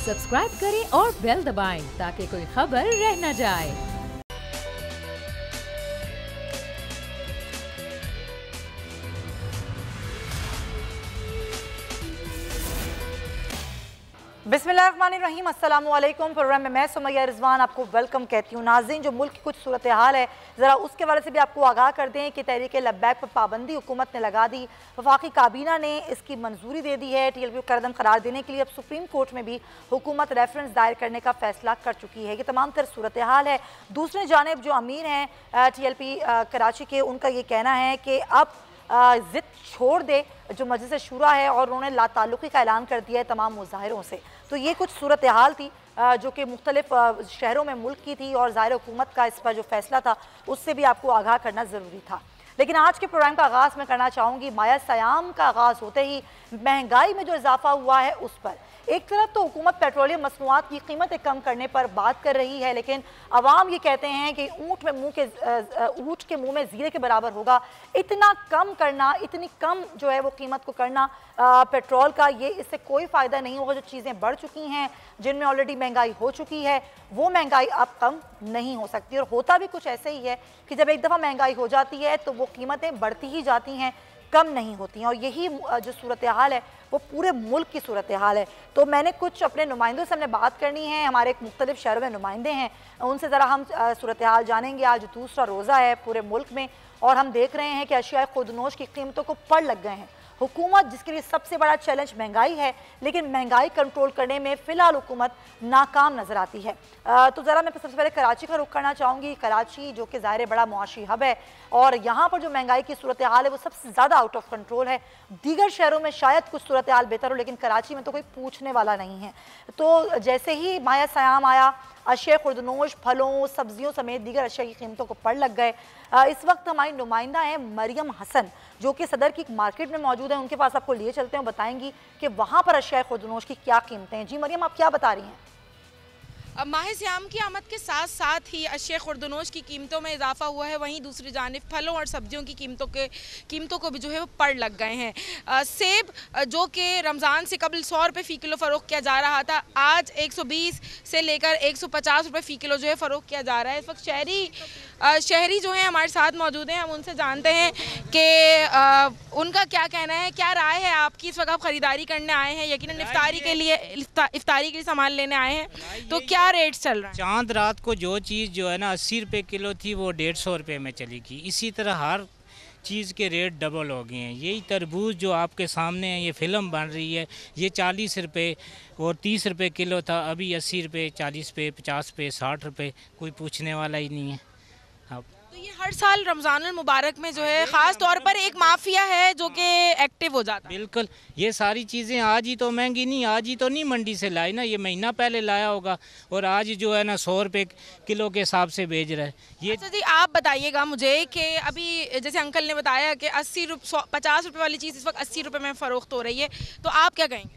Subscribe करें और bell दबाएं ताकि कोई खबर रह न जाए। बिस्मिल्लाहिर्रहमानिर्रहीम, अस्सलामु अलैकुम। प्रोग्राम में मैं सुमैया रिजवान आपको वेलकम कहती हूँ। नाज़रीन, जो मुल्क की कुछ सूरत हाल है ज़रा उसके वाले से भी आपको आगाह कर दें कि तहरीक लब्बैक पर पाबंदी हुकूमत ने लगा दी। वफाकी काबीना ने इसकी मंजूरी दे दी है। TLP को करदम करार देने के लिए अब सुप्रीम कोर्ट में भी हुकूमत रेफरेंस दायर करने का फैसला कर चुकी है। ये तमाम तर सूरत हाल है। दूसरी जानिब जो अमीर हैं TLP कराची के, उनका ये कहना है कि अब ज़िद छोड़ दे जो मजलिस शूरा है, और उन्होंने लाताल्लुक़ी का ऐलान कर दिया है तमाम मुज़ाहिरों से। तो ये कुछ सूरत हाल थी जो कि मुख्तलिफ शहरों में मुल्क की थी, और ज़ाहिर हुकूमत का इस पर जो फैसला था उससे भी आपको आगाह करना ज़रूरी था। लेकिन आज के प्रोग्राम का आगाज़ मैं करना चाहूँगी माया सयाम का आगाज़ होते ही महंगाई में जो इजाफा हुआ है उस पर। एक तरफ तो हुकूमत पेट्रोलियम मसनूआत की कीमतें कम करने पर बात कर रही है, लेकिन अवाम ये कहते हैं कि ऊँट के मुँह में ज़ीरे के बराबर होगा। इतना कम करना, इतनी कम जो है वो कीमत को करना पेट्रोल का, ये इससे कोई फ़ायदा नहीं होगा। जो चीज़ें बढ़ चुकी हैं, जिनमें ऑलरेडी महंगाई हो चुकी है, वो महंगाई अब कम नहीं हो सकती। और होता भी कुछ ऐसे ही है कि जब एक दफ़ा महंगाई हो जाती है तो वो कीमतें बढ़ती ही जाती हैं, कम नहीं होती हैं। और यही जो सूरत हाल है वो पूरे मुल्क की सूरत हाल है। तो मैंने कुछ अपने नुमाइंदों से हमने बात करनी है। हमारे एक मुख्तलिफ शहरों में नुमाइंदे हैं, उनसे ज़रा हम सूरत हाल जानेंगे। आज दूसरा रोज़ा है पूरे मुल्क में, और हम देख रहे हैं कि अशिया खुदनोश की कीमतों को पड़ लग गए हैं। हुकूमत, जिसके लिए सबसे बड़ा चैलेंज महंगाई है, लेकिन महंगाई कंट्रोल करने में फ़िलहाल हुकूमत नाकाम नज़र आती है। तो ज़रा मैं सबसे पहले कराची का रुख करना चाहूँगी। कराची जो कि ज़ाहिर बड़ा मुआशी हब है, और यहाँ पर जो महंगाई की सूरत हाल है वो सबसे ज़्यादा आउट ऑफ कंट्रोल है। दीगर शहरों में शायद कुछ सूरत हाल बेहतर हो, लेकिन कराची में तो कोई पूछने वाला नहीं है। तो जैसे ही माया सयाम आया, अशिया खुर्दनोश, फलों, सब्जियों समेत दीगर अशिया की कीमतों को पड़ लग गए। इस वक्त हमारी नुमाइंदा है मरियम हसन, जो कि सदर की मार्केट में मौजूद है। उनके पास आपको लिए चलते हैं, बताएंगी कि वहाँ पर अशिया खुर्दनोश की क्या कीमतें हैं। जी मरियम, आप क्या बता रही हैं? माह सियाम की आमद के साथ साथ ही अशिया खुर्दनोश की कीमतों में इजाफा हुआ है। वहीं दूसरी जानिब फलों और सब्जियों की कीमतों को भी जो है वो पड़ लग गए हैं। सेब जो कि रमज़ान से कबल 100 रुपये फ़ी किलो फ़रोख्त किया जा रहा था, आज 120 से लेकर 150 रुपये फ़ी किलो जो है फ़रोख्त किया जा रहा है। इस वक्त शहरी जो हैं हमारे साथ मौजूद हैं, हम उनसे जानते हैं कि उनका क्या कहना है, क्या राय है आपकी। इस वक्त आप ख़रीदारी करने आए हैं, यकीनन इफ्तारी के लिए सामान लेने आए हैं, तो क्या रेट चल रहा है? चांद रात को जो चीज़ जो है ना 80 रुपये किलो थी वो 150 रुपये में चली गई। इसी तरह हर चीज़ के रेट डबल हो गए हैं। यही तरबूज जो आपके सामने है, ये फिल्म बन रही है, ये 40 रुपये और 30 रुपये किलो था, अभी 80 रुपये, 40 रुपये, 50 रुपये, 60 रुपये, कोई पूछने वाला ही नहीं है। अब तो ये हर साल रमज़ानुल मुबारक में जो है ख़ास तौर पर एक माफिया है जो कि एक्टिव हो जाता है। बिल्कुल, ये सारी चीज़ें आज ही तो महंगी नहीं, आज ही तो नहीं मंडी से लाई ना, ये महीना पहले लाया होगा, और आज जो है ना 100 रुपये किलो के हिसाब से बेच रहा है ये। अच्छा जी, आप बताइएगा मुझे कि अभी जैसे अंकल ने बताया कि 50 रुपये वाली चीज़ इस वक्त 80 रुपये में फ़रोख्त हो रही है, तो आप क्या कहेंगे?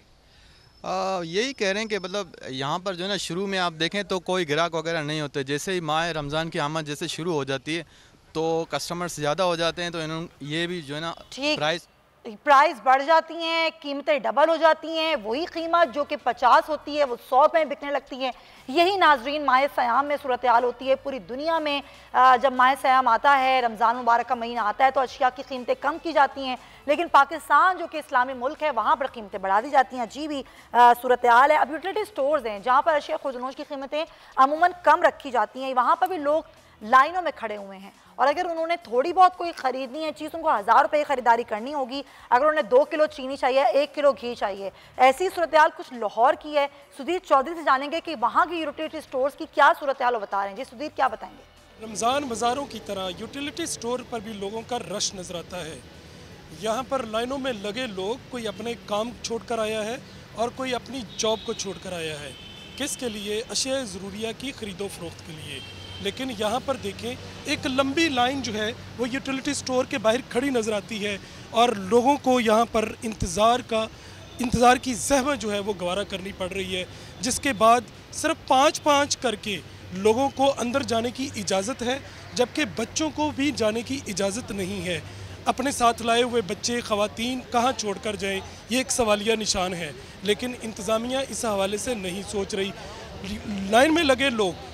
यही कह रहे हैं कि मतलब यहाँ पर जो है ना शुरू में आप देखें तो कोई ग्राहक वगैरह नहीं होते। जैसे ही माह रमज़ान की आमद जैसे शुरू हो जाती है तो कस्टमर्स ज़्यादा हो जाते हैं, तो इन्होंने ये भी जो है ना प्राइस बढ़ जाती हैं, कीमतें डबल हो जाती हैं। वही कीमत जो कि 50 होती है वो 100 रुपये में बिकने लगती है। यही नाजरीन माह सयाम में सूरत हाल होती है पूरी दुनिया में। जब माह सयाम आता है, रमज़ान मुबारक का महीना आता है, तो अशिया की कीमतें कम की जाती हैं, लेकिन पाकिस्तान जो कि इस्लामी मुल्क है वहाँ पर कीमतें बढ़ा दी जाती हैं। जी भी सूरत हाल है। अब यूटिलिटी स्टोर्स हैं जहाँ पर अशिया खुर्दनोश की कीमतें अमूमन कम रखी जाती हैं, वहाँ पर भी लोग लाइनों में खड़े हुए हैं, और अगर उन्होंने थोड़ी बहुत कोई ख़रीदनी है चीज़, उनको 1000 रुपये खरीदारी करनी होगी। अगर उन्हें 2 किलो चीनी चाहिए, 1 किलो घी चाहिए। ऐसी सूरत हाल कुछ लाहौर की है। सुधीर चौधरी से जानेंगे कि वहाँ की यूटिलिटी स्टोर्स की क्या सूरत हाल बता रहे हैं। जी सुधीर, क्या बताएंगे? रमज़ान बाज़ारों की तरह यूटिलिटी स्टोर पर भी लोगों का रश नज़र आता है। यहाँ पर लाइनों में लगे लोग, कोई अपने काम छोड़ कर आया है और कोई अपनी जॉब को छोड़ कर आया है। किसके लिए? अशिया ज़रूरिया की ख़रीदो फरोख्त के लिए। लेकिन यहाँ पर देखें, एक लंबी लाइन जो है वो यूटिलिटी स्टोर के बाहर खड़ी नज़र आती है, और लोगों को यहाँ पर इंतज़ार की ज़हमत जो है वो गवारा करनी पड़ रही है, जिसके बाद सिर्फ 5-5 करके लोगों को अंदर जाने की इजाज़त है, जबकि बच्चों को भी जाने की इजाज़त नहीं है। अपने साथ लाए हुए बच्चे ख़वातीन कहाँ छोड़ कर जाएँ, ये एक सवालिया निशान है। लेकिन इंतज़ामिया इस हवाले से नहीं सोच रही। लाइन में लगे लोग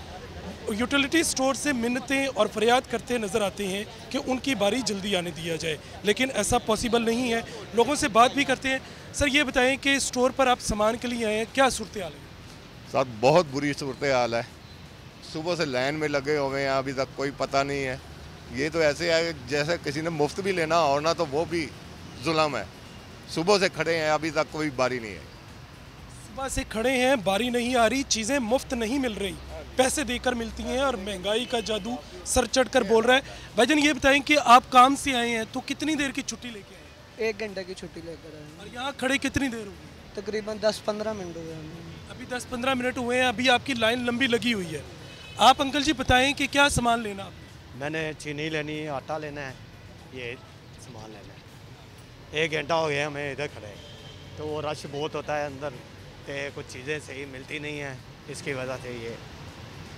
यूटिलिटी स्टोर से मिन्नतें और फरियाद करते नज़र आते हैं कि उनकी बारी जल्दी आने दिया जाए, लेकिन ऐसा पॉसिबल नहीं है। लोगों से बात भी करते हैं। सर ये बताएं कि स्टोर पर आप सामान के लिए आए हैं, क्या सूरत हाल है? साथ बहुत बुरी सूरत हाल है। सुबह से लाइन में लगे हुए हैं, अभी तक कोई पता नहीं है। ये तो ऐसे है जैसे किसी ने मुफ्त भी लेना और ना, तो वो भी जुल्म है। सुबह से खड़े हैं, अभी तक कोई बारी नहीं है। सुबह से खड़े हैं, बारी नहीं आ रही, चीज़ें मुफ्त नहीं मिल रही, पैसे देकर मिलती हैं और महंगाई का जादू सर चढ़ कर बोल रहा है। भाईजान ये बताएं कि आप काम से आए हैं तो कितनी देर की छुट्टी लेके आए? 1 घंटे की छुट्टी लेकर आए हैं। और यहाँ खड़े कितनी देर हुई? तकरीबन 10-15 मिनट हुए हमें। अभी 10-15 मिनट हुए हैं, अभी आपकी लाइन लंबी लगी हुई है। आप अंकल जी बताएं कि क्या सामान लेना आपने? मैंने चीनी लेनी है, आटा लेना है, ये सामान लेना है। 1 घंटा हो गया हमें इधर खड़े, तो वो रश बहुत होता है अंदर, तो कुछ चीज़ें सही मिलती नहीं हैं, इसकी वजह से ये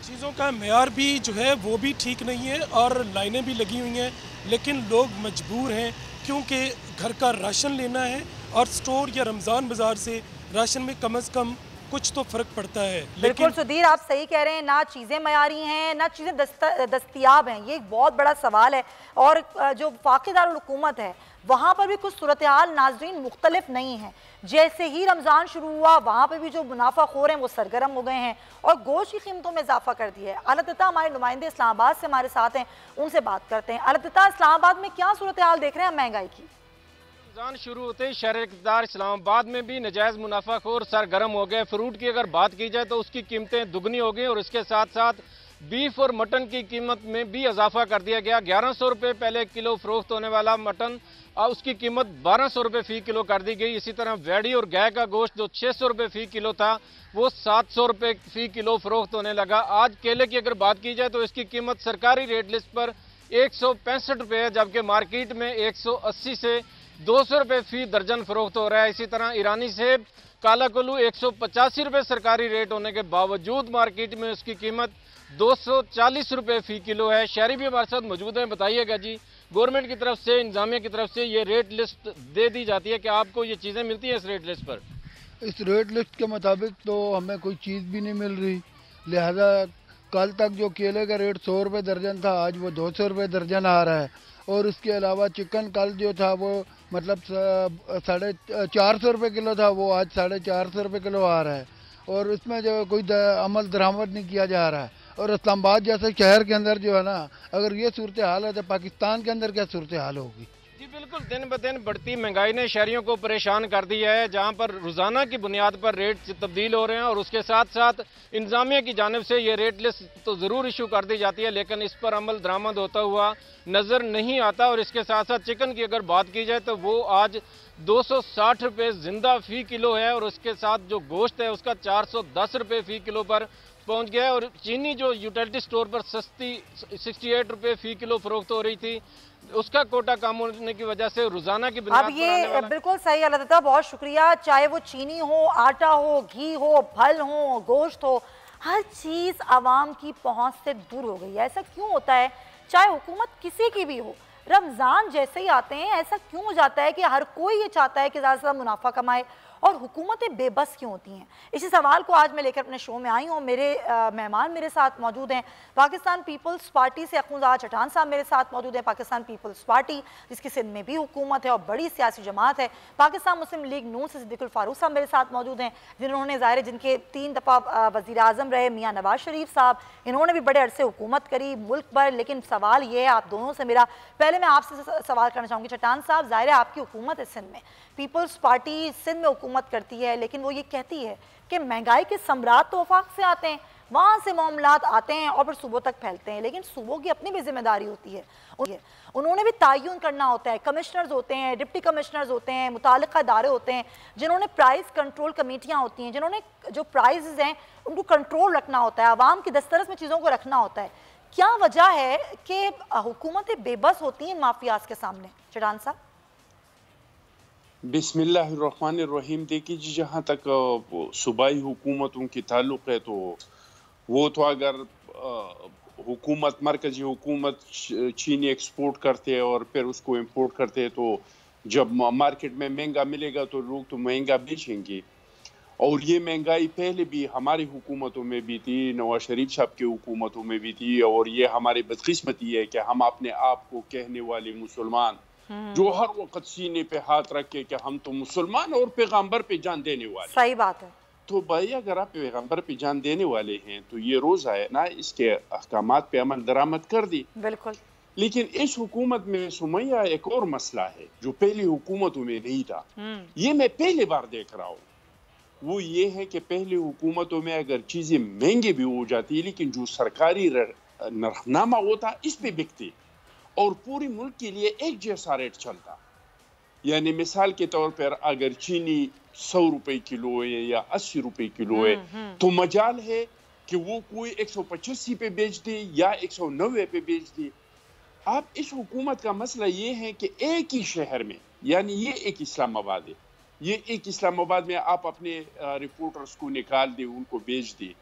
चीज़ों का मेयार भी जो है वो भी ठीक नहीं है और लाइनें भी लगी हुई हैं। लेकिन लोग मजबूर हैं क्योंकि घर का राशन लेना है और स्टोर या रमज़ान बाज़ार से राशन में कम से कम कुछ तो फ़र्क पड़ता है। बिल्कुल सुधीर, आप सही कह रहे हैं, ना चीज़ें मयारी हैं ना चीज़ें दस्तयाब हैं, ये एक बहुत बड़ा सवाल है। और जो वफ़ाक़ी दारुल हुकूमत है वहाँ पर भी कुछ सूरत हाल नाज़रीन मुख्तलिफ नहीं है। जैसे ही रमज़ान शुरू हुआ वहाँ पर भी जो मुनाफाखोर हैं वो सरगर्म हो गए हैं और गोश्त की कीमतों में इजाफा कर दिया है। अलतता हमारे नुमाइंदे इस्लामाबाद से हमारे साथ हैं, उनसे बात करते हैं। अलतता, इस्लामाबाद में क्या सूरत हाल देख रहे हैं महंगाई की? रमज़ान शुरू होते ही शहर इक़्तिदार इस्लामाबाद में भी नजायज़ मुनाफाखोर सरगर्म हो गए। फ्रूट की अगर बात की जाए तो उसकी कीमतें दुगनी हो गई और इसके साथ साथ बीफ और मटन की कीमत में भी इजाफा कर दिया गया। 1100 रुपये पहले किलो फरोख्त होने वाला मटन उसकी कीमत 1200 रुपये फ़ी किलो कर दी गई। इसी तरह वेड़ी और गाय का गोश्त जो 600 रुपये फ़ी किलो था वो 700 रुपये फ़ी किलो फरोख्त होने लगा। आज केले की अगर बात की जाए तो इसकी कीमत सरकारी रेट लिस्ट पर 165 रुपये है, जबकि मार्केट में 180 से 200 रुपये फ़ी दर्जन फरोख्त हो रहा है। इसी तरह ईरानी सेब काला कुल्लू 185 रुपये सरकारी रेट होने के बावजूद मार्केट में उसकी कीमत 240 रुपये फ़ी किलो है। शहरी भी हमारे साथ मौजूद हैं। बताइएगा जी, गवर्नमेंट की तरफ से, इंतजामिया की तरफ से ये रेट लिस्ट दे दी जाती है कि आपको ये चीज़ें मिलती हैं इस रेट लिस्ट पर? इस रेट लिस्ट के मुताबिक तो हमें कोई चीज़ भी नहीं मिल रही। लिहाजा कल तक जो केले का रेट 100 रुपये दर्जन था, आज वो 200 रुपये दर्जन आ रहा है। और इसके अलावा चिकन कल जो था वो मतलब 450 रुपये किलो था, वो आज 450 रुपये किलो आ रहा है। और इसमें जो कोई अमल दरामद नहीं किया जा रहा है। और इस्लामाबाद जैसे शहर के अंदर जो है ना, अगर ये सूरत हाल है तो पाकिस्तान के अंदर क्या सूरत हाल होगी? जी बिल्कुल, दिन ब दिन बढ़ती महंगाई ने शहरियों को परेशान कर दिया है, जहां पर रोज़ाना की बुनियाद पर रेट तब्दील हो रहे हैं और उसके साथ साथ इंतजामिया की जानिब से ये रेट लिस्ट तो ज़रूर इशू कर दी जाती है, लेकिन इस पर अमल दरामद होता हुआ नज़र नहीं आता। और इसके साथ साथ चिकन की अगर बात की जाए तो वो आज 260 रुपये जिंदा फ़ी किलो है और उसके साथ जो गोश्त है उसका 410 रुपये फ़ी किलो पर पहुंच गया है। और चीनी जो यूटिलिटी स्टोर पर सस्ती 68 रुपये फ़ी किलो फरोख्त हो रही थी, उसका कोटा कम होने की वजह से रोजाना की अब ये बिल्कुल सही अलतता, बहुत शुक्रिया। चाहे वो चीनी हो, आटा हो, घी हो, फल हो, गोश्त हो, हर चीज़ आवाम की पहुंच से दूर हो गई है। ऐसा क्यों होता है? चाहे हुकूमत किसी की भी हो, रमज़ान जैसे ही आते हैं ऐसा क्यों हो जाता है कि हर कोई ये चाहता है कि ज़्यादा से ज़्यादा मुनाफा कमाए और हुकूमतें बेबस क्यों होती हैं? इसी सवाल को आज मैं लेकर अपने शो में आई हूँ। मेरे मेहमान मेरे साथ मौजूद हैं पाकिस्तान पीपल्स पार्टी से अखुंज़ादा चट्टान साहब मेरे साथ मौजूद हैं। पाकिस्तान पीपल्स पार्टी जिसकी सिंध में भी हुकूमत है और बड़ी सियासी जमात है। पाकिस्तान मुस्लिम लीग नून से सिद्दीकुल फारूक साहब मेरे साथ मौजूद हैं, जिन्होंने ज़ाहिर जिनके 3 दफ़ा वज़ीर आज़म रहे मियाँ नवाज शरीफ साहब, इन्होंने भी बड़े अरसे हुकूमत करी मुल्क पर। लेकिन सवाल ये है आप दोनों से मेरा, पहले मैं आपसे सवाल करना चाहूँगी चट्टान साहब, ज़ाहिर है आपकी हुकूमत है सिंध में, पीपल्स पार्टी सिंध में हुकूमत करती है, लेकिन वो ये कहती है कि महंगाई के सम्राट तो वफाक से आते हैं, वहाँ से मामलात आते हैं और फिर सूबों तक फैलते हैं, लेकिन सूबों की अपनी भी जिम्मेदारी होती है, उन्होंने भी तायुन करना होता है। कमिश्नर्स होते हैं, डिप्टी कमिश्नर्स होते हैं, मुतालिका इदारे होते हैं जिन्होंने प्राइस कंट्रोल कमेटियाँ होती हैं, जिन्होंने जो प्राइसेस हैं उनको कंट्रोल रखना होता है, आवाम की दस्तरस में चीज़ों को रखना होता है। क्या वजह है कि हुकूमतें बेबस होती हैं माफियाज के सामने? चट्टान साहब। बिस्मिल्लाहिर्रहमानिर्रहीम। देखिए जी, जहाँ तक सूबाई हुकूमतों की ताल्लुक़ है तो वो तो अगर हुकूमत, मरकजी हुकूमत चीनी एक्सपोर्ट करते हैं और फिर उसको इंपोर्ट करते हैं, तो जब मार्केट में महंगा मिलेगा तो लोग तो महंगा बेचेंगे। और ये महंगाई पहले भी हमारी हुकूमतों में भी थी, नवाज शरीफ साहब की हुकूमतों में भी थी। और ये हमारी बदकिस्मती है कि हम अपने आप को कहने वाले मुसलमान जो हर वक्त सीने पे हाथ रख के कि हम तो मुसलमान और पैगंबर पे जान देने वाले। सही बात है। तो भाई अगर आप पैगंबर पे जान देने वाले हैं तो ये रोज़ा है ना, इसके अहकामात पे अमल दरामद कर दी। बिल्कुल। लेकिन इस हुकूमत में सुमैया एक और मसला है जो पहली हुकूमतों में नहीं था, ये मैं पहली बार देख रहा हूँ। वो ये है कि पहली हुकूमतों में अगर चीज़ें महंगी भी हो जाती लेकिन जो सरकारी नरफनामा होता इस पे बिकती और पूरी मुल्क के लिए एक जैसा रेट चलता। यानी मिसाल के तौर पर अगर चीनी 100 रुपए किलो है या 80 रुपए किलो है तो मजाल है कि वो कोई 185 पे बेच दे या 190 पे बेच दे। आप इस हुकूमत का मसला ये है कि एक ही शहर में, यानी ये एक इस्लामाबाद है, ये एक इस्लामाबाद में आप अपने रिपोर्टर्स को निकाल दे, उनको बेच दे।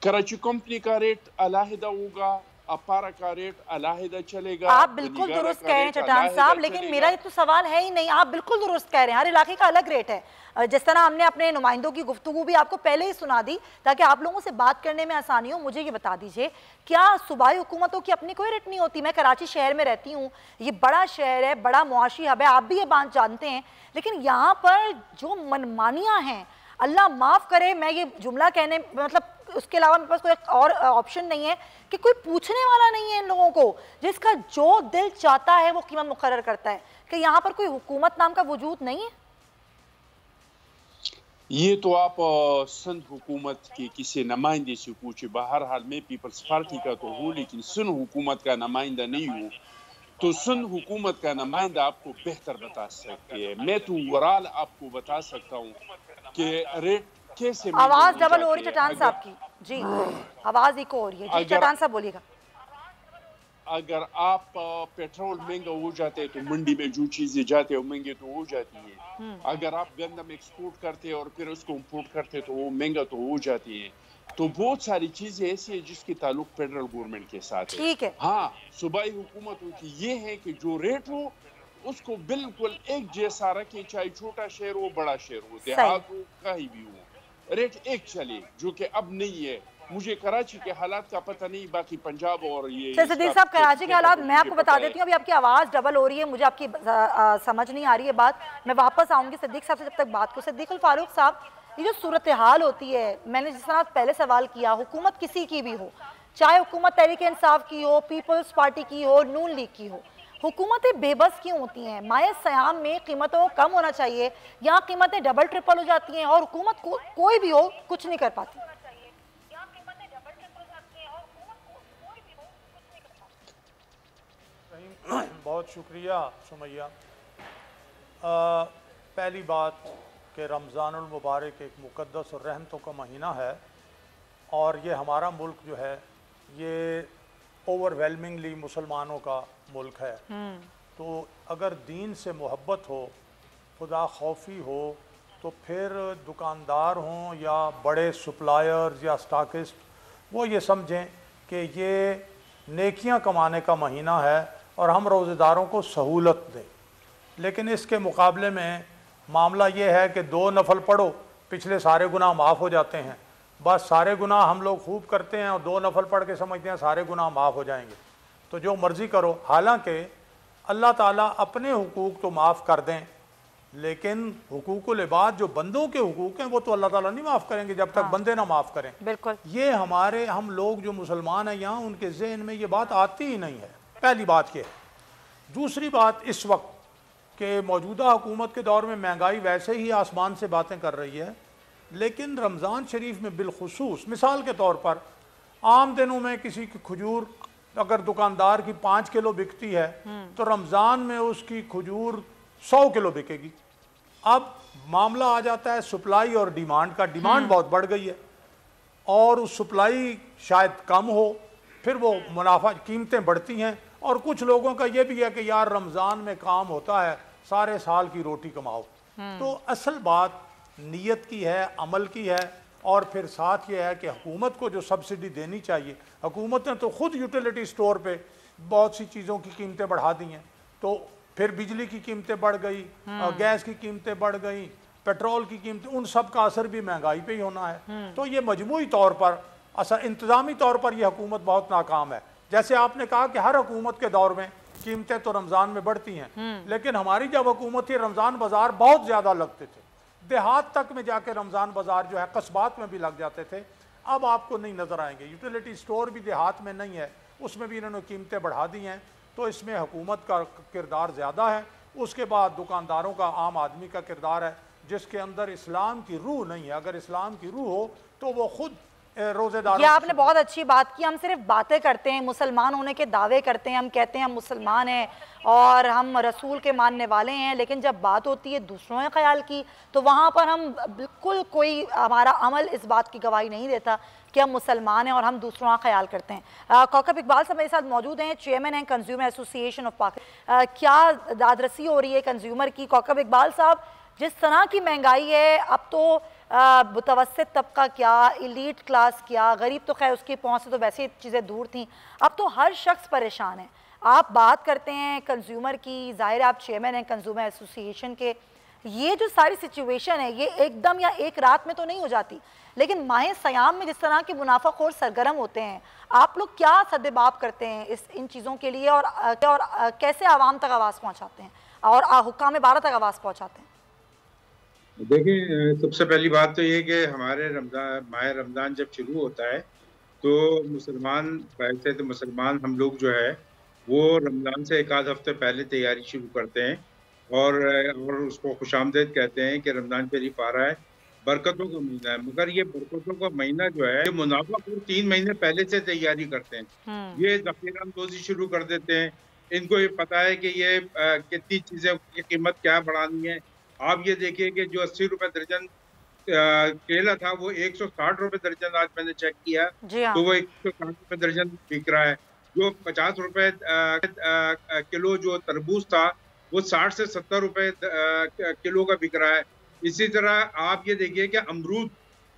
कराची कंपनी का रेट अलहदा होगा, अपारा का रेट अलहदा चलेगा। आप बिल्कुल दुरुस्त कह रहे हैं चट्टान साहब, लेकिन मेरा ये तो सवाल है ही नहीं। आप बिल्कुल दुरुस्त कह रहे हैं, हर इलाके का अलग रेट है। जिस तरह हमने अपने नुमाइंदों की गुफ्तगू भी आपको पहले ही सुना दी ताकि आप लोगों से बात करने में आसानी हो। मुझे ये बता दीजिए, क्या सूबाई हुकूमतों की अपनी कोई रेट नहीं होती? मैं कराची शहर में रहती हूँ, ये बड़ा शहर है, बड़ा मुआशी हब है, आप भी ये बात जानते हैं, लेकिन यहाँ पर जो मनमानियाँ हैं, अल्लाह माफ़ करे, मैं ये जुमला कहने मतलब उसके अलावा मेरे पास कोई और ऑप्शन नहीं है कि कोई पूछने वाला नहीं है इन लोगों को। जिसका जो दिल चाहता है वो कीमत मुकर्रर करता है। कि यहाँ पर कोई हुकूमत नाम का वजूद नहीं है? ये तो आप सिंध हुकूमत के किसी नुमाइंदे से पूछे। बहरहाल मैं पीपल्स पार्टी का तो हूँ लेकिन सिंध हुकूमत का नुमाइंदा नहीं हूँ, तो सिंध हुकूमत का नुमाइंदा आपको बेहतर बता सकते हैं। मैं तो ओवरऑल आपको बता सकता हूँ कि रेट कैसे। आवाज डबल हो रही है चट्टान साहब की जी, आवाज इको हो रही है जी। चट्टान साहब बोलिएगा। अगर आप पेट्रोल महंगा हो जाते हैं तो मंडी में जो चीजें जाते हैं वो महंगे तो हो जाती है। अगर आप गंदम एक्सपोर्ट करते हैं और फिर उसको इंपोर्ट करते हैं तो वो महंगा तो हो जाती है। तो बहुत सारी चीजें ऐसी है जिसके ताल्लुक फेडरल गवर्नमेंट के साथ है। ठीक है। हाँ, सूबाई हुकूमतों की ये है कि जो रेट हो उसको बिल्कुल एक जैसा रखे, चाहे छोटा शहर हो बड़ा शहर हो, देहात हो कहीं भी हो, रेट एक चले, जो कि अब नहीं है। मुझे कराची के हालात का पता नहीं, बाकी पंजाब और ये सिद्दीक साहब कराची के हालात मैं आपको बता देती हूँ। अभी आपकी आवाज़ डबल हो रही है, मुझे आपकी समझ नहीं आ रही है बात। मैं वापस आऊँगी सिद्दीक साहब से जब तक बात को। सिद्दीक उल फारूक साहब, ये जो सूरत हाल होती है, मैंने जिस तरह पहले सवाल किया, हुकूमत किसी की भी हो, चाहे हुकूमत तहरीक इंसाफ की हो, पीपल्स पार्टी की हो, नून लीग की हो, हुकूमतें बेबस क्यों होती हैं? माए सयाम में कीमतों कम होना चाहिए, यहाँ कीमतें डबल ट्रिपल हो जाती हैं और हुकूमत कोई भी हो कुछ नहीं कर पाती। बहुत शुक्रिया सुमैया। पहली बात कि रमज़ानुल मुबारक एक मुक़द्दस और रहमतों का महीना है और ये हमारा मुल्क जो है ये ओवरवेलमिंगली मुसलमानों का मुल्क है। तो अगर दीन से मोहब्बत हो, खुदा खौफी हो, तो फिर दुकानदार हों या बड़े सप्लायर्स या स्टॉकिस्ट, वो ये समझें कि ये नेकियां कमाने का महीना है और हम रोज़ेदारों को सहूलत दें। लेकिन इसके मुकाबले में मामला ये है कि 2 नफल पढ़ो, पिछले सारे गुनाह माफ़ हो जाते हैं। बस सारे गुनाह हम लोग खूब करते हैं और 2 नफल पढ़ के समझते हैं सारे गुनाह माफ़ हो जाएंगे, तो जो मर्ज़ी करो। हालांकि अल्लाह ताला अपने हुकूक तो माफ़ कर दें, लेकिन हुकूकुल इबाद जो बंदों के हुकूक हैं वो तो अल्लाह ताला नहीं माफ़ करेंगे जब तक बंदे ना माफ़ करें। बिल्कुल। ये हम लोग जो मुसलमान हैं यहाँ, उनके जहन में ये बात आती ही नहीं है। पहली बात ये है। दूसरी बात, इस वक्त के मौजूदा हुकूमत के दौर में महंगाई वैसे ही आसमान से बातें कर रही है, लेकिन रमज़ान शरीफ में बिलखुसूस, मिसाल के तौर पर आम दिनों में किसी की खजूर अगर दुकानदार की 5 किलो बिकती है तो रमज़ान में उसकी खजूर 100 किलो बिकेगी। अब मामला आ जाता है सप्लाई और डिमांड का। डिमांड बहुत बढ़ गई है और उस सप्लाई शायद कम हो, फिर वो मुनाफा, कीमतें बढ़ती हैं। और कुछ लोगों का ये भी है कि यार रमज़ान में काम होता है, सारे साल की रोटी कमाओ। तो असल बात नीयत की है, अमल की है और फिर साथ ये है कि हुकूमत को जो सब्सिडी देनी चाहिए, हुकूमत ने तो ख़ुद यूटिलिटी स्टोर पे बहुत सी चीज़ों की कीमतें बढ़ा दी हैं, तो फिर बिजली की कीमतें बढ़ गई, गैस की कीमतें बढ़ गई, पेट्रोल की कीमतें, उन सब का असर भी महंगाई पे ही होना है। तो ये मजमूई तौर पर असर, इंतज़ामी तौर पर यह हुकूमत बहुत नाकाम है। जैसे आपने कहा कि हर हुकूमत के दौर में कीमतें तो रमज़ान में बढ़ती हैं, लेकिन हमारी जब हुकूमत थी रमज़ान बाजार बहुत ज़्यादा लगते थे, देहात तक में जाके रमज़ान बाजार जो है कस्बात में भी लग जाते थे। अब आपको नहीं नज़र आएंगे। यूटिलिटी स्टोर भी देहात में नहीं है, उसमें भी इन्होंने कीमतें बढ़ा दी हैं। तो इसमें हुकूमत का किरदार ज़्यादा है। उसके बाद दुकानदारों का, आम आदमी का किरदार है, जिसके अंदर इस्लाम की रूह नहीं है। अगर इस्लाम की रूह हो तो वो खुद रोजेदार। ये आपने बहुत अच्छी बात की। हम सिर्फ बातें करते हैं, मुसलमान होने के दावे करते हैं, हम कहते हैं हम मुसलमान हैं और हम रसूल के मानने वाले हैं, लेकिन जब बात होती है दूसरों के ख्याल की तो वहाँ पर हम बिल्कुल, कोई हमारा अमल इस बात की गवाही नहीं देता कि हम मुसलमान हैं और हम दूसरों का ख्याल करते हैं। कौकब इकबाल साहब मेरे साथ मौजूद हैं, चेयरमैन हैं कंज्यूमर एसोसिएशन ऑफ पाकिस्तान। क्या दादरसी हो रही है कंज्यूमर की? कौकब इकबाल साहब, जिस तरह की महंगाई है, अब तो मुतवस्सित तबका क्या, एलीट क्लास क्या, गरीब तो खैर उसकी पहुंच से तो वैसे ही चीज़ें दूर थीं, अब तो हर शख्स परेशान है। आप बात करते हैं कंज्यूमर की, ज़ाहिर आप चेयरमैन हैं कंज्यूमर एसोसिएशन के। ये जो सारी सिचुएशन है ये एकदम या एक रात में तो नहीं हो जाती, लेकिन माह सयाम में जिस तरह के मुनाफाखोर सरगर्म होते हैं, आप लोग क्या सद्देबाब करते हैं इन चीज़ों के लिए और कैसे आवाम तक आवाज़ पहुँचाते हैं और हुक्काम बारह तक आवाज़ पहुँचाते हैं? देखिए, सबसे पहली बात तो ये कि हमारे माह रमज़ान जब शुरू होता है तो मुसलमान, वैसे तो मुसलमान हम लोग जो है वो रमज़ान से एक आध हफ्ते पहले तैयारी शुरू करते हैं और उसको खुशामदीद कहते हैं कि रमज़ान शरीफ आ रहा है, बरकतों का महीना है। मगर ये बरकतों का महीना जो है, ये मुनाफाखोर 3 महीने पहले से तैयारी करते हैं। ये ज़ख़ीरांदोज़ी शुरू कर देते हैं। इनको ये पता है कि ये कितनी चीज़ें की कीमत क्या बढ़ानी है। आप ये देखिए कि जो 80 रुपए दर्जन केला था वो 160 रुपए दर्जन आज मैंने चेक किया, तो वो 160 रुपए दर्जन बिक रहा है। जो 50 रुपए किलो जो तरबूज था वो 60 से 70 रुपए किलो का बिक रहा है। इसी तरह आप ये देखिए कि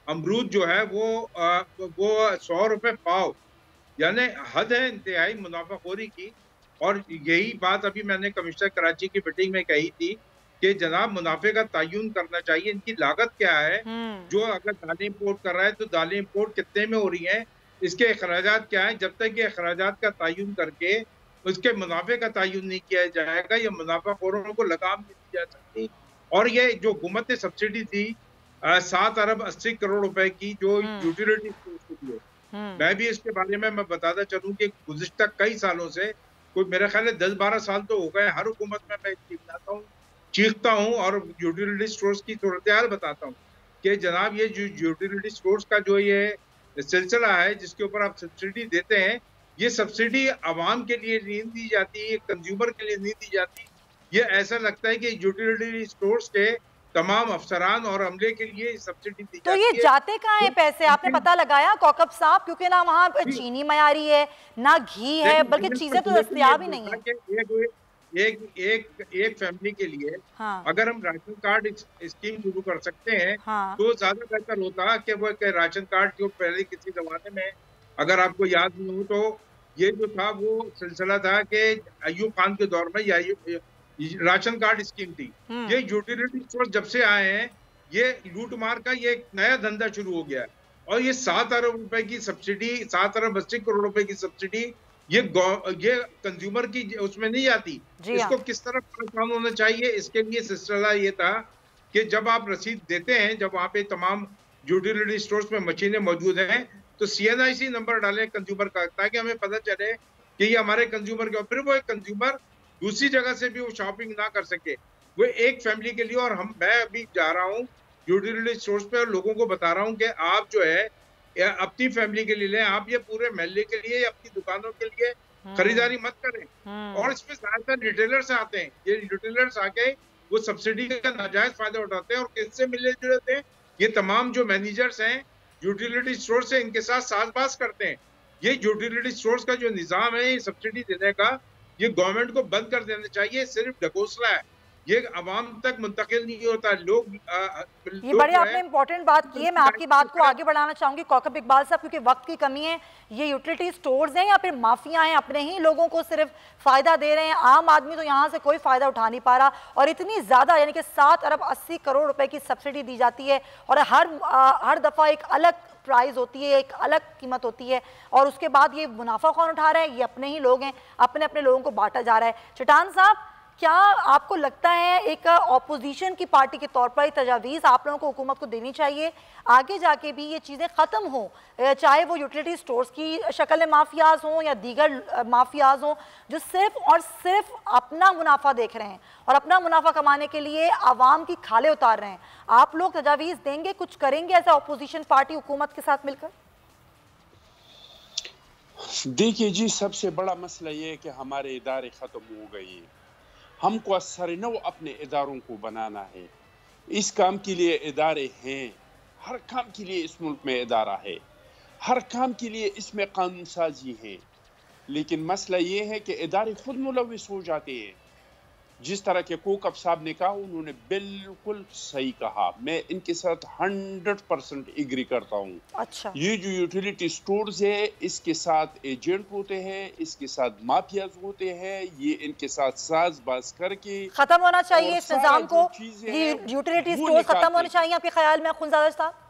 अमरूद जो है वो 100 रुपए पाव, यानी हद है इंतहाई मुनाफाखोरी की। और यही बात अभी मैंने कमिश्नर कराची की मीटिंग में कही थी कि जनाब मुनाफे का तयन करना चाहिए, इनकी लागत क्या है। जो अगर दालें इम्पोर्ट कर रहा है तो दालें इम्पोर्ट कितने में हो रही हैं, इसके अखराजात क्या हैं। जब तक ये अखराजात का तयन करके उसके मुनाफे का तयन नहीं किया जाएगा, ये मुनाफाखोरों को लगाम नहीं दी जा सकती। और ये जो हुकूमत ने सब्सिडी थी 7 अरब 80 करोड़ रुपए की जो यूटिलिटी को दी है, मैं भी इसके बारे में मैं बताता चलूँ कि गुज़िश्ता कई सालों से, कोई मेरा ख्याल है 10-12 साल तो हो गए, हर हुकूमत में मैं बताता हूँ, चीखता हूँ और यूटिलिटी स्टोर्स की सूरत हाल बताता हूँ कि जनाब ये जो यूटिलिटी स्टोर्स का जो ये सिलसिला है जिसके ऊपर आप सब्सिडी देते हैं, ये सब्सिडी आवाम के लिए नहीं दी जाती, ये कंज्यूमर के लिए नहीं दी जाती। ये ऐसा लगता है कि यूटिलिटी स्टोर्स के तमाम अफसरान और अमले के लिए सब्सिडी दी तो ये जाते कहाँ हैं पैसे, आपने पता लगाया कौकब साहब? क्योंकि ना वहाँ चीनी मयारी है, ना घी है, बल्कि चीजें तो दस्तयाब ही नहीं है। एक फैमिली के लिए अगर हम राशन कार्ड स्कीम शुरू कर सकते हैं तो ज्यादा बेहतर होता कि वो राशन कार्ड जो पहले किसी जमाने में, अगर आपको याद नहीं हो तो ये जो था वो सिलसिला था कि अयूब खान के दौर में राशन कार्ड स्कीम थी। ये यूटिलिटी स्टोर जब से आए हैं ये लूट मार का ये एक नया धंधा शुरू हो गया है और ये 7 अरब रुपए की सब्सिडी, 7 अरब 80 करोड़ रुपए की सब्सिडी ये कंज्यूमर की उसमें नहीं आती। इसको किस तरह परेशान होना चाहिए, इसके लिए सिलसिला ये था कि जब आप रसीद देते हैं, जब वहाँ पे तमाम यूटिलिटी स्टोर्स में मशीनें मौजूद हैं तो CNIC नंबर डालें कंज्यूमर का, ताकि हमें पता चले कि ये हमारे कंज्यूमर के, फिर वो एक कंज्यूमर दूसरी जगह से भी वो शॉपिंग ना कर सके, वो एक फैमिली के लिए। और मैं अभी जा रहा हूँ यूटिलिटी स्टोर्स पे और लोगों को बता रहा हूँ कि आप जो है अपनी फैमिली के लिए लें, आप ये पूरे महल्ले के लिए या अपनी दुकानों के लिए खरीदारी मत करें। और इसमें ज्यादातर रिटेलर्स आते हैं, ये रिटेलर्स आके वो सब्सिडी का नाजायज फायदा उठाते हैं और किससे मिले जुले थे, ये तमाम जो मैनेजर्स हैं यूटिलिटी स्टोर से, इनके साथ साझबाज करते हैं। ये यूटिलिटी स्टोर्स का जो निजाम है ये सब्सिडी देने का, ये गवर्नमेंट को बंद कर देना चाहिए। सिर्फ ढकोसला है, ये अवाम तक मुंतकिल नहीं होता। लोग ये बड़ी आपने इंपॉर्टेंट बात की है। मैं आपकी बात को आगे बढ़ाना चाहूंगी कौकब इकबाल साहब, क्योंकि वक्त की कमी है। ये यूटिलिटी स्टोर्स हैं या फिर माफिया हैं, अपने ही लोगों को सिर्फ फायदा दे रहे हैं, आम आदमी तो यहाँ से कोई फायदा उठा नहीं पा रहा। और इतनी ज्यादा यानी कि 7 अरब 80 करोड़ रुपए की सब्सिडी दी जाती है और हर दफा एक अलग प्राइस होती है, एक अलग कीमत होती है, और उसके बाद ये मुनाफा कौन उठा रहा है? ये अपने ही लोग हैं, अपने अपने लोगों को बांटा जा रहा है। चट्टान साहब, क्या आपको लगता है एक ऑपोजिशन की पार्टी के तौर पर ये तजावीज़ आप लोगों को हुकूमत को देनी चाहिए, आगे जाके भी ये चीज़ें ख़त्म हों, चाहे वो यूटिलिटी स्टोर्स की शक्ल में माफियाज हों या दीगर माफियाज हों जो सिर्फ और सिर्फ अपना मुनाफा देख रहे हैं और अपना मुनाफा कमाने के लिए आवाम की खाले उतार रहे हैं? आप लोग तजावीज़ देंगे, कुछ करेंगे ऐसा ऑपोजिशन पार्टी हुकूमत के साथ मिलकर? देखिए जी, सबसे बड़ा मसला ये है कि हमारे इदारे ख़त्म हो गए हैं। हमको असरनौ अपने इदारों को बनाना है। इस काम के लिए इदारे हैं, हर काम के लिए इस मुल्क में इदारा है, हर काम के लिए इसमें कानून साजी है। लेकिन मसला ये है कि इदारे खुद मुलविस हो जाते हैं। जिस तरह के कोकब साहब ने कहा, उन्होंने बिल्कुल सही कहा, मैं इनके साथ 100% एग्री करता हूँ। अच्छा, ये जो यूटिलिटी स्टोर्स है, इसके साथ एजेंट होते हैं, इसके साथ माफियाज होते हैं, ये इनके साथ साजबाज करके खत्म होना चाहिए इस निजाम को। यूटिलिटी स्टोर्स खत्म होने चाहिए आपके ख्याल में खुंजादा साहब?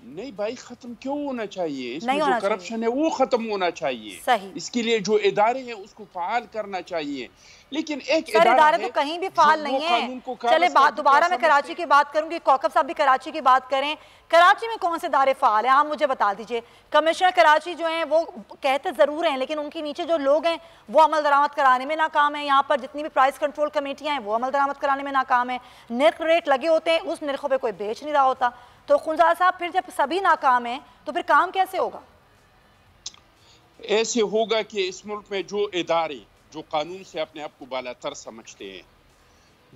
नहीं भाई, खत्म क्यों होना चाहिए? इसमें नहीं जो होना करप्शन है वो खत्म होना चाहिए। सही। इसके लिए जो इदारे हैं उसको फाल करना चाहिए। लेकिन एक इदारे तो कहीं भी फाल नहीं है। चले बात दोबारा मैं कराची की बात करूंगी, कौकब साहब भी कराची की बात करें। कराची में कौन से इदारे फाल हैं, आप मुझे बता दीजिए। कमिश्नर कराची जो हैं वो कहते जरूर हैं, लेकिन उनके नीचे जो लोग हैं वो अमल दरामद कराने में नाकाम है। यहाँ पर जितनी भी प्राइस कंट्रोल कमेटियां हैं वो अमल दरामद कराने में नाकाम है। निर्ख रेट लगे होते हैं, उस निर्खों पर कोई बेच नहीं रहा होता। तो खुंजादा साहब, फिर जब सभी नाकाम हैं तो फिर काम कैसे होगा? ऐसे होगा कि इस मुल्क में जो इदारे जो कानून से अपने आप को बालातर समझते हैं,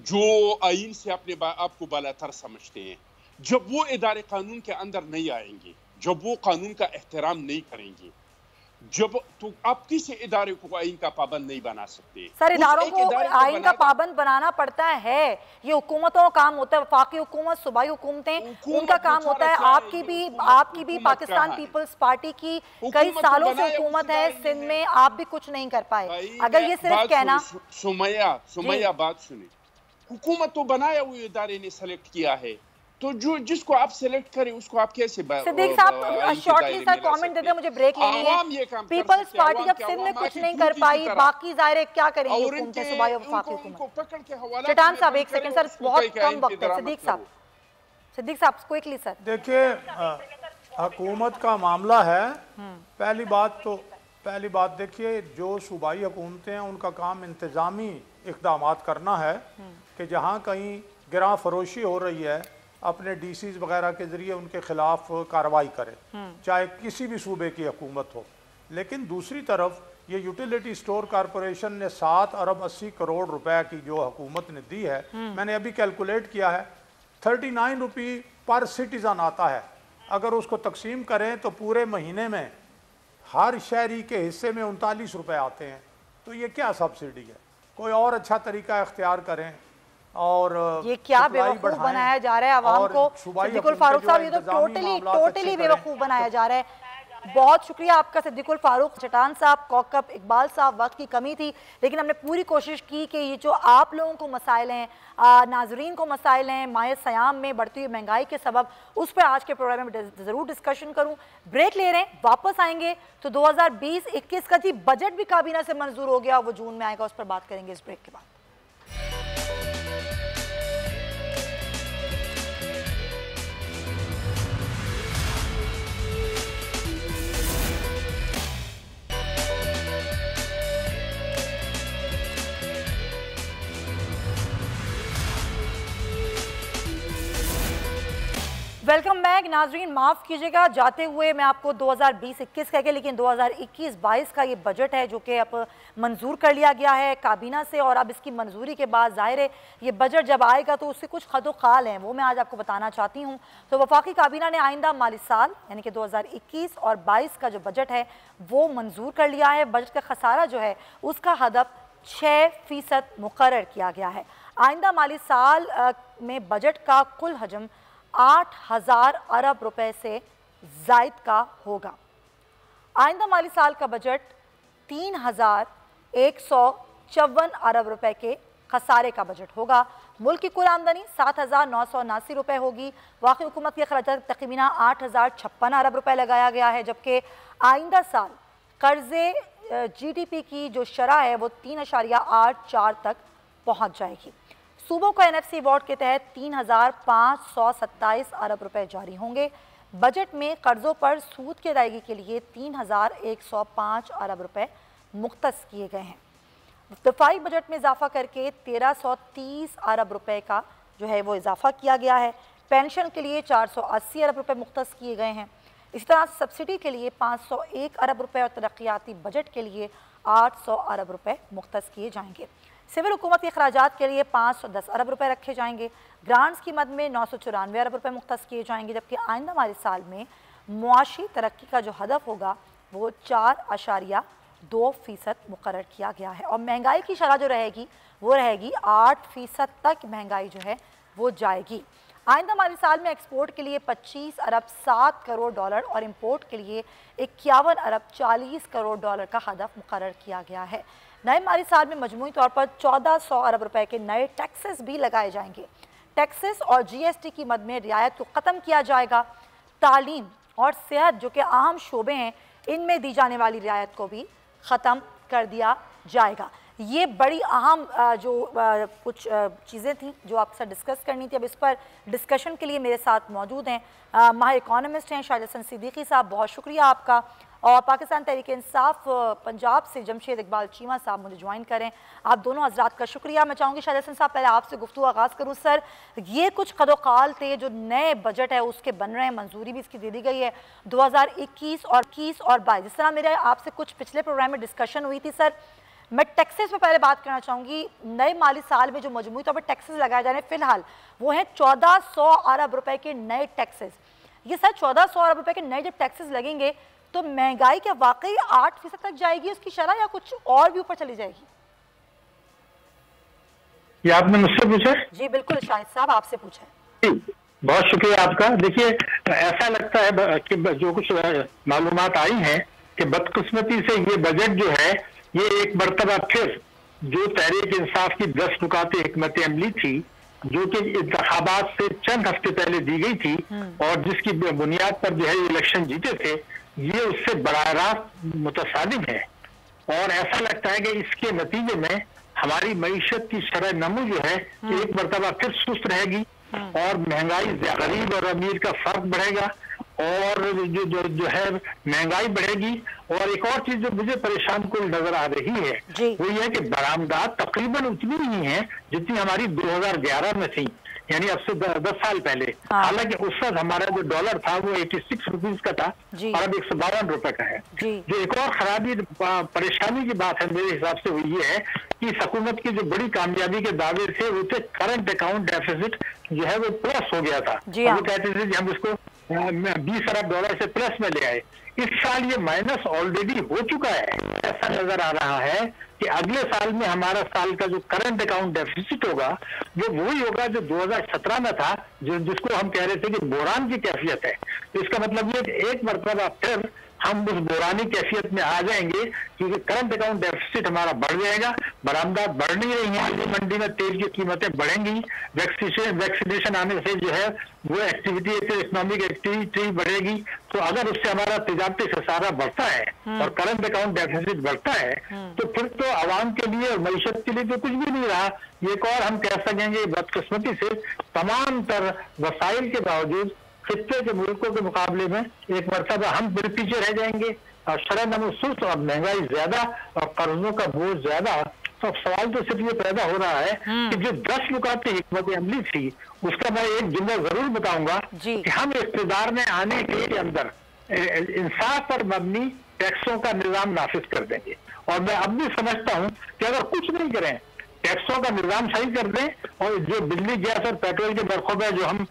जो आईन से अपने आप को बालातर समझते हैं, जब वो इदारे कानून के अंदर नहीं आएंगे, जब वो कानून का एहतराम नहीं करेंगे, जब तो आप किसी इदारे को आईन का पाबंद नहीं बना सकते। सर, इदारों को आईन का पाबंद बनाना पड़ता है, ये हुकूमतों का काम होता है। वफाकी हुकूमत, सूबाई हुकूमतें, उनका काम होता है। आपकी भी पाकिस्तान पीपल्स पार्टी की कई सालों से हुकूमत है सिंध में, आप भी कुछ नहीं कर पाए। अगर ये सिर्फ कहना। सुमैया बात सुने, हुकूमत तो बनाया हुए इदारे ने सेलेक्ट किया है, तो जो जिसको आप सिलेक्ट करें उसको आप कैसे? सिद्दीक साहब, शॉर्टली सर कमेंट देते हैं, मुझे ब्रेक लेनी है। पीपल्स पार्टी जब सिंध में कुछ नहीं कर पाई, बाकी ज़ाहिर क्या करेंगी हुकूमतें, सूबाई और वफाकी हुकूमत? चट्टान साहब एक सेकंड सर, बहुत कम वक्त है। सिद्दीक साहब क्विकली सर। देखिए, हुकूमत का मामला है। पहली बात देखिए, जो सूबाई हुकूमतें हैं उनका काम इंतजामी इक़दाम करना है कि जहाँ कहीं गिरां फरोशी हो रही है अपने डीसीज वगैरह के जरिए उनके खिलाफ कार्रवाई करे, चाहे किसी भी सूबे की हुकूमत हो। लेकिन दूसरी तरफ ये यूटिलिटी स्टोर कॉरपोरेशन ने 7 अरब 80 करोड़ रुपए की जो हुकूमत ने दी है, मैंने अभी कैलकुलेट किया है, 39 रुपये पर सिटीज़न आता है। अगर उसको तकसीम करें तो पूरे महीने में हर शहरी के हिस्से में 39 रुपये आते हैं। तो ये क्या सब्सिडी है? कोई और अच्छा तरीका इख्तियार करें। और ये क्या बेवकूफ बनाया जा रहा है आवाम को? सिद्दीकुल फारूक साहब, ये तो टोटली बेवकूफ बनाया जा रहा है। बहुत शुक्रिया आपका सिद्दीकुल फारूक। चट्टान साहब, कौकब इकबाल साहब, वक्त की कमी थी लेकिन हमने पूरी कोशिश की कि ये जो आप लोगों को मसाइल हैं, नाजरीन को मसाइल हैं माह सयाम में बढ़ती हुई महंगाई के सबब, उस पर आज के प्रोग्राम में ज़रूर डिस्कशन करूं। ब्रेक ले रहे हैं, वापस आएंगे तो 2020-21 का जी बजट भी काबीना से मंजूर हो गया, वो जून में आएगा, उस पर बात करेंगे इस ब्रेक के बाद। वेलकम बैक नाजरीन। माफ़ कीजिएगा, जाते हुए मैं आपको 2020-21 कह के, लेकिन 2021-22 का ये बजट है जो कि अब मंजूर कर लिया गया है काबीना से, और अब इसकी मंजूरी के बाद ज़ाहिर है ये बजट जब आएगा तो उससे कुछ खदोखाल हैं, वो मैं आज आपको बताना चाहती हूँ। तो वफाकी काबीना ने आइंदा माली साल यानी कि 2021 और 22 का जो बजट है वो मंजूर कर लिया है। बजट का खसारा जो है उसका हदफ 6% मुकर्रर किया गया है। आइंदा माली साल में बजट का कुल हजम 8,000 अरब रुपए से जायद का होगा। आइंदा माली साल का बजट 3,154 अरब रुपए के खसारे का बजट होगा। मुल्क की कुल आमदनी 7,979 रुपए होगी। वाक़ई हुकूमत के अखराजात तखमीना 8,056 अरब रुपए लगाया गया है, जबकि आइंदा साल कर्जे GDP की जो शरह है वो 3.84 तक पहुँच जाएगी। सूबों को NFC अवार्ड के तहत 3,527 अरब रुपए जारी होंगे। बजट में कर्जों पर सूद की अदायगी के लिए 3,105 अरब रुपए मुख्तस किए गए हैं। दफाई बजट में इजाफा करके 1,330 अरब रुपए का जो है वो इजाफा किया गया है। पेंशन के लिए 480 अरब रुपए मुख्तस किए गए हैं। इसी तरह सब्सिडी के लिए 501 अरब रुपए और तरक्याती बजट के लिए 800 अरब रुपए मुख्तस किए जाएंगे। सिविल हुकूमत के अखराजात के लिए 510 अरब रुपए रखे जाएंगे। ग्रांट्स की मद में 994 अरब रुपए मुख्तस किए जाएंगे, जबकि आइंदा माली साल में मुआशी तरक्की का जो हदफ होगा वो 4.2% मुकर्रर किया गया है। और महंगाई की शरह जो रहेगी वो रहेगी 8% तक महंगाई जो है वो जाएगी। आइंदा माली साल में एक्सपोर्ट के लिए 25 अरब 7 करोड़ डॉलर और इंपोर्ट के लिए 51 अरब 40 करोड़ डॉलर का हदफ मुकर्रर किया गया है। नए माली साल में मजमूई तौर पर 1,400 अरब रुपए के नए टैक्सेस भी लगाए जाएंगे। टैक्सेस और GST की मद में रियायत को ख़त्म किया जाएगा। तालीम और सेहत जो कि अहम शोबे हैं, इनमें दी जाने वाली रियायत को भी ख़त्म कर दिया जाएगा। ये बड़ी अहम कुछ चीज़ें थी जो आपके साथ डिस्कस करनी थी। अब इस पर डिस्कशन के लिए मेरे साथ मौजूद हैं माहिर इकोनॉमिस्ट हैं शाहिद हसन सिद्दीकी साहब, बहुत शुक्रिया आपका। और पाकिस्तान तहरीक इंसाफ पंजाब से जमशेद इकबाल चीमा साहब मुझे ज्वाइन करें। आप दोनों हजरात का शुक्रिया। मैं चाहूँगी शाहिद हसन साहब पहले आपसे गुफ्तगू आगाज़ करूँ। सर, ये कुछ कदोकाल थे जो नए बजट है उसके बन रहे हैं, मंजूरी भी इसकी दे दी गई है 2021 और 22। जिस तरह मेरे आपसे कुछ पिछले प्रोग्राम में डिस्कशन हुई थी सर, मैं टैक्सेस पे पहले बात करना चाहूँगी। नए माली साल में जो मजमूई तौर पर टैक्सेस लगाए जा रहे हैं फिलहाल वो हैं 1,400 अरब रुपए के नए टैक्सेस। ये सर 1,400 अरब रुपए के नए जब टैक्सेस लगेंगे तो महंगाई क्या वाकई 8% तक जाएगी उसकी शरह, या कुछ और भी ऊपर चली जाएगी? ये आपने मुझसे पूछा? जी बिल्कुल शाहिद साहब, आपसे पूछा है। बहुत शुक्रिया आपका। देखिए, ऐसा लगता है कि जो कुछ मालूमात आई हैं कि बदकिस्मती से ये बजट जो है ये एक मरतबा फिर जो तहरीक इंसाफ की 10 नुकाते हिकमत अमली थी जो कि इंतखाबात से चंद हफ्ते पहले दी गई थी और जिसकी बुनियाद पर जो है इलेक्शन जीते थे, ये उससे बराह रास्त मुतसादिम है। और ऐसा लगता है कि इसके नतीजे में हमारी मईशत की शरह नमू जो है एक मरतबा फिर सुस्त रहेगी और महंगाई, गरीब और अमीर का फर्क बढ़ेगा और जो है महंगाई बढ़ेगी। और एक और चीज जो मुझे परेशान कुल नजर आ रही है वो ये है कि बरामदात तकरीबन उतनी ही है जितनी हमारी 2011 में थी, यानी अब से 10 साल पहले। हालांकि उस वक्त हमारा जो डॉलर था वो 86 रुपीज का था और अब 152 रुपए का है। जो एक और खराबी परेशानी की बात है मेरे हिसाब से वो ये है कि हुकूमत की जो बड़ी कामयाबी के दावे थे वो थे करंट अकाउंट डेफिसिट जो है वो प्लस हो गया था। वो कहते थे कि हम इसको 20 अरब डॉलर से प्लस में ले आए। इस साल ये माइनस ऑलरेडी हो चुका है। ऐसा नजर आ रहा है कि अगले साल में हमारा साल का जो करंट अकाउंट डेफिसिट होगा वो वही होगा जो 2017 में था, जिसको हम कह रहे थे कि बोरान की कैफियत है। तो इसका मतलब ये एक मरतबा फिर हम उस बोरानी कैफियत में आ जाएंगे क्योंकि करंट अकाउंट डेफिसिट हमारा बढ़ जाएगा, बरामदात बढ़ नहीं रही है, मंडी में तेल की कीमतें बढ़ेंगी, वैक्सीनेशन आने से जो है वो एक्टिविटी, इकोनॉमिक एक्टिविटी बढ़ेगी। तो अगर उससे हमारा तिजारती खसारा बढ़ता है और करंट अकाउंट डेफिसिट बढ़ता है तो फिर तो आवाम के लिए और मईशत के लिए तो कुछ भी नहीं रहा। एक और हम कह सकेंगे बदकिस्मती से तमाम तर वसाइल के बावजूद खित्ते के मुल्कों के मुकाबले में एक मरतबा हम फिर पीछे रह जाएंगे और शरह नमू सुस्त और महंगाई ज्यादा और कर्जों का बोझ ज्यादा। तो सवाल तो सिर्फ ये पैदा हो रहा है कि जो 10 नुकाते हिकमत अमली थी उसका मैं एक जुमला जरूर बताऊंगा कि हम इक़्तिदार में आने के अंदर इंसाफ पर मबनी टैक्सों का निजाम नाफिज कर देंगे। और मैं अब भी समझता हूं कि अगर कुछ नहीं करें टैक्सों का निजाम सही कर दें और जो बिजली गैस और पेट्रोल के बरखों पे जो हम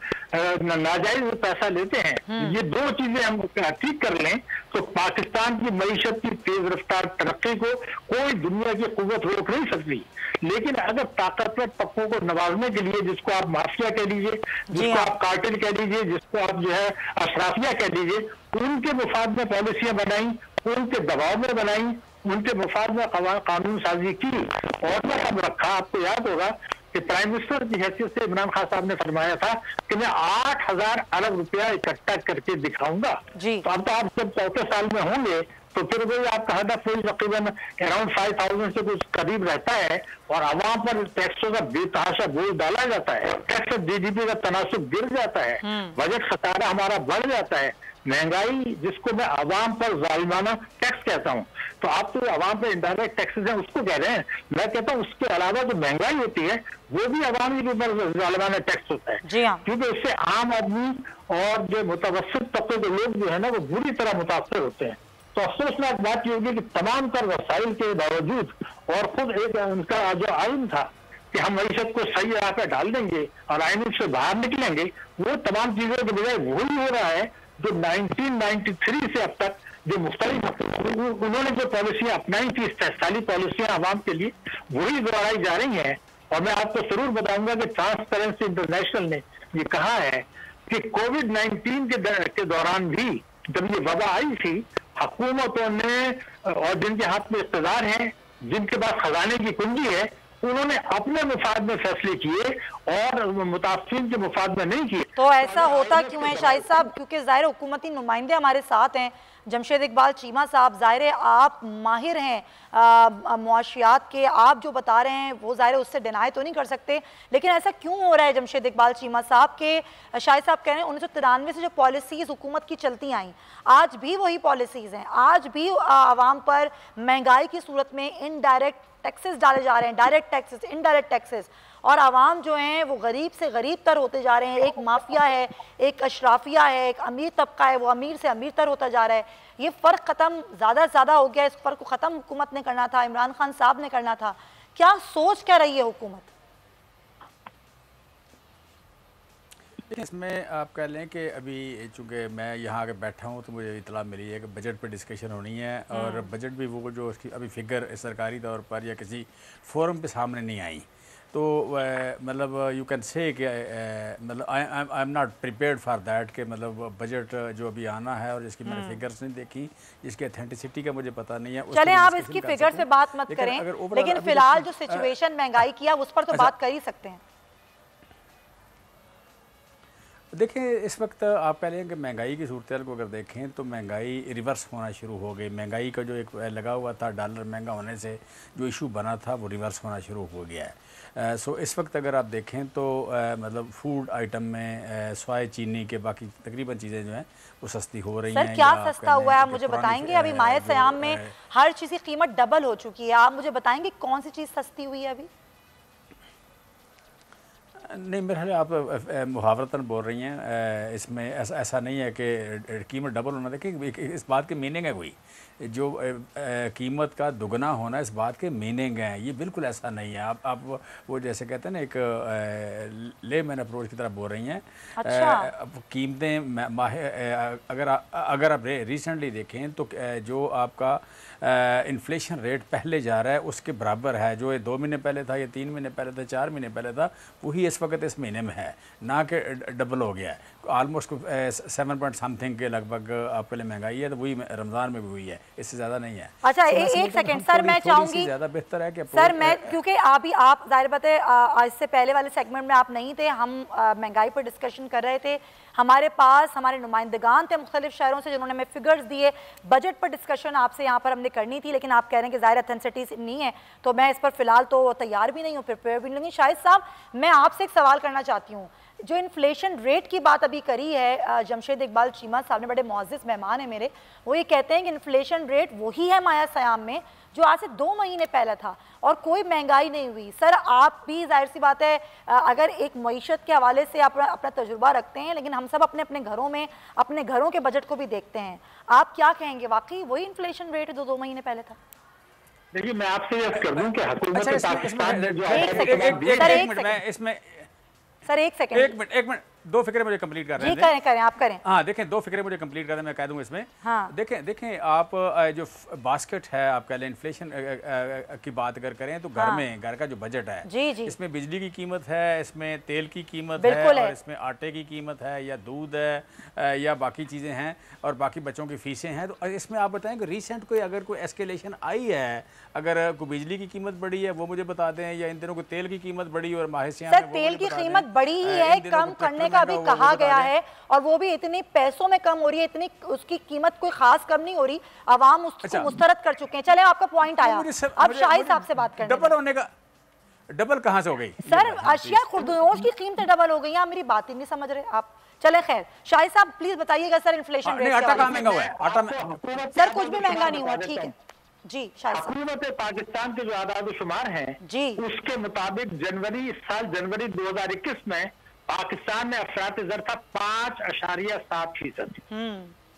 नाजायज पैसा लेते हैं, ये दो चीजें हम ठीक कर लें तो पाकिस्तान की मईशत की तेज रफ्तार तरक्की को कोई दुनिया की कुव्वत रोक नहीं सकती। लेकिन अगर ताकतवर तबकों को नवाजने के लिए, जिसको आप माफिया कह लीजिए, जिसको आप कार्टेल कह लीजिए, जिसको आप जो है अशराफिया कह लीजिए, उनके मुफाद में पॉलिसियां बनाई, उनके दबाव में बनाई, उनके मुफाद में कानून साजी की और मैं सब रखा। आपको याद होगा कि प्राइम मिनिस्टर की हैसियत से इमरान खान साहब ने फरमाया था कि मैं 8,000 अरब रुपया इकट्ठा करके दिखाऊंगा। तो अब तो आप जब 4 साल में होंगे तो फिर वही आपका हदफ वही तकरीबन अराउंड 5,000 से कुछ करीब रहता है और आवाम पर टैक्सों का बेतहाशा बोझ डाला जाता है, टैक्स जीडीपी का तनासुब गिर जाता है, बजट खसारा हमारा बढ़ जाता है, महंगाई जिसको मैं आवाम पर जालिमाना टैक्स कहता हूँ, तो आप तो आवाम पे इनडायरेक्ट टैक्सेस हैं उसको कह रहे हैं, मैं कहता हूँ उसके अलावा जो महंगाई होती है वो भी आवाम के ऊपर जालिमाना टैक्स होता है। जी हाँ। क्योंकि इससे आम आदमी और जो मुतवस्सित तबके के लोग जो है ना वो बुरी तरह मुतासर होते हैं। तो अफसोसनाक बात ये होगी कि तमाम तर वसाइल के बावजूद और खुद एक उनका जो आइन था कि हम मईशत को सही राह पे डाल देंगे और आइन से बाहर निकलेंगे, वो तमाम चीजों के बजाय वही हो रहा है जो 1993 से अब तक जो मुख्तलिफ उन्होंने जो पॉलिसियां अपनाई थी, इस्तेहसाली पॉलिसियां आवाम के लिए, वही दोहराई जा रही हैं। और मैं आपको जरूर बताऊंगा कि ट्रांसपेरेंसी इंटरनेशनल ने ये कहा है कि कोविड-19 के दौरान भी जब ये वबा आई थी, हुकूमतों ने और जिनके हाथ में इख्तिदार हैं, जिनके पास खजाने की कुंजी है, उन्होंने अपने मुफाद में फैसले किए और मुताफिन के मुफाद में नहीं किए। तो ऐसा होता क्यों है शाहिद साहब? क्योंकि ज़ाहिर हुकूमती नुमाइंदे हमारे साथ हैं, जमशेद इकबाल चीमा साहब, ज़ाहिर है आप माहिर हैं मुआशियात के, आप जो बता रहे हैं वो ज़ाहिर उससे डिनाई तो नहीं कर सकते, लेकिन ऐसा क्यों हो रहा है जमशेद इकबाल चीमा साहब के शाहिद साहब कह रहे हैं 1993 से जो पॉलिसीज़ हुकूमत की चलती आई आज भी वही पॉलिसीज़ हैं, आज भी आवाम पर महंगाई की सूरत में इनडायरेक्ट टैक्सेस डाले जा रहे हैं, डायरेक्ट टैक्सेस, इनडायरेक्ट टैक्सेस, और आवाम जो हैं वो गरीब से गरीब तर होते जा रहे हैं। एक माफिया है, एक अशराफिया है, एक अमीर तबका है, वो अमीर से अमीर तर होता जा रहा है। ये फ़र्क ख़त्म ज़्यादा हो गया, इस फ़र्क को ख़त्म हुकूमत ने करना था, इमरान खान साहब ने करना था। क्या सोच क्या रही है हुकूमत? इसमें आप कह लें कि अभी चूँकि मैं यहाँ आके बैठा हूँ तो मुझे इतला मिली है कि बजट पे डिस्कशन होनी है और बजट भी वो जो उसकी अभी फिगर सरकारी तौर पर या किसी फोरम पे सामने नहीं आई, तो मतलब यू कैन से कि मतलब I am not prepared for that कि मतलब बजट जो अभी आना है और जिसकी मैंने फिगर्स नहीं देखी, जिसकी अथेंटिसिटी का मुझे पता नहीं है। चलें आप इसकी फिगर से बात मत करें, लेकिन फिलहाल जो सिचुएशन महंगाई की है उस पर तो बात कर ही सकते हैं। देखिए इस वक्त आप कह लें कि महंगाई की सूरत को अगर देखें तो महंगाई रिवर्स होना शुरू हो गई। महंगाई का जो एक लगा हुआ था डॉलर महंगा होने से जो इशू बना था वो रिवर्स होना शुरू हो गया है। सो इस वक्त अगर आप देखें तो मतलब फूड आइटम में सवाए चीनी के बाकी तकरीबन चीज़ें जो हैं वो सस्ती हो रही हैं। सर क्या सस्ता हुआ है आप मुझे बताएंगे? अभी माह सयाम में हर चीज़ की कीमत डबल हो चुकी है, आप मुझे बताएंगे कौन सी चीज़ सस्ती हुई है अभी? नहीं मेरे ख्याल आप मुहावरतन बोल रही हैं, इसमें ऐसा नहीं है कि कीमत डबल होना। देखिए इस बात के मीनिंग है कोई जो कीमत का दुगना होना, इस बात के मीनिंग हैं, ये बिल्कुल ऐसा नहीं है। आप वो जैसे कहते हैं ना एक लेमैन अप्रोच की तरफ बोल रही हैं। अच्छा। कीमतें अगर आप रिसेंटली देखें तो जो आपका इन्फ्लेशन रेट पहले जा रहा है उसके बराबर है, जो ये 2 महीने पहले था, ये 3 महीने पहले था, 4 महीने पहले था, वही इस वक्त इस महीने में है, ना कि डबल हो गया है। ऑलमोस्ट 7 पॉइंट समथिंग के लगभग आपके लिए महंगाई है, तो वही रमज़ान में भी हुई है, इससे ज़्यादा नहीं है। अच्छा एक सेकंड सर, मैं चाहूँगी ज़्यादा बेहतर है कि सर मैं, क्योंकि अभी आप जाहिर बात है इससे पहले वाले सेगमेंट में आप नहीं थे, हम महंगाई पर डिस्कशन कर रहे थे, हमारे पास हमारे नुमाइंदगान थे मुख्तलिफ शहरों से जिन्होंने हमें फिगर्स दिए, बजट पर डिस्कशन आपसे यहाँ पर हमने करनी थी, लेकिन आप कह रहे हैं कि ज़ाहिर अथेंटिसिटी नहीं है, तो मैं इस पर फिलहाल तो तैयार भी नहीं हूँ, प्रिपेयर भी नहीं हूँ। शाहिद साहब मैं आपसे एक सवाल करना चाहती हूँ, जो इन्फ्लेशन रेट की बात अभी करी है जमशेद इकबाल चीमा साहब ने, बड़े मुअज़्ज़िज़ मेहमान हैं मेरे, वो ये कहते हैं कि इन्फ्लेशन रेट वही है माया सयाम में जो आज से 2 महीने पहले था और कोई महंगाई नहीं हुई। सर आप भी जाहिर सी बात है अगर एक मईशत के हवाले से अपना तजुर्बा रखते हैं, लेकिन हम सब अपने अपने घरों में अपने घरों के बजट को भी देखते हैं, आप क्या कहेंगे, वाकई वही इन्फ्लेशन रेट 2 महीने पहले था? देखिए मैं आपसे यह कर दूं कि हुकूमत पाकिस्तान ने जो एक मिनट दो फिक्रे मुझे कंप्लीट कर रहे हैं। करें आप करें। हाँ देखें, दो फिक्रे मुझे कंप्लीट कर रहे हैं, मैं कह दूं इसमें। हाँ। देखें आप जो बास्केट है, आप कह लें इन्फ्लेशन की बात अगर करें तो घर में, घर का जो बजट है जी जी। इसमें बिजली की कीमत है, इसमें तेल की कीमत है, और इसमें आटे की कीमत है, या दूध है, या बाकी चीज़ें हैं, और बाकी बच्चों की फीसें हैं। तो इसमें आप बताएं कि रिसेंट कोई अगर कोई एस्केलेशन आई है, अगर कोई बिजली की कीमत बढ़ी है वो मुझे बता दें, या इन दिनों को तेल की कीमत बढ़ी और माहिसियां तेल की कीमत बढ़ी ही है, कम करने का भी कहा गया है, और वो भी इतनी पैसों में कम हो रही है, इतनी उसकी कीमत कोई खास कम नहीं हो रही, आवाम उसको मुस्तरद कर चुके हैं। चले आपका पॉइंट आया, अब शाहिद साहब से बात करें। डबल होने का, डबल कहां से हो गई सर? अशिया खुर्दनोश की कीमतें डबल हो गई हैं, आप मेरी बात ही नहीं समझ रहे आप। चले खैर, शाहिद साहब प्लीज बताइएगा सर, इन्फ्लेशन रेट आटा कहां महंगा हुआ है? आटा सर कुछ भी महंगा नहीं हुआ, ठीक है जी। हुकूमत पाकिस्तान के जो आदाद शुमार हैं जी, उसके मुताबिक इस साल जनवरी 2021 में पाकिस्तान में अफरात ज़र था 5.7%।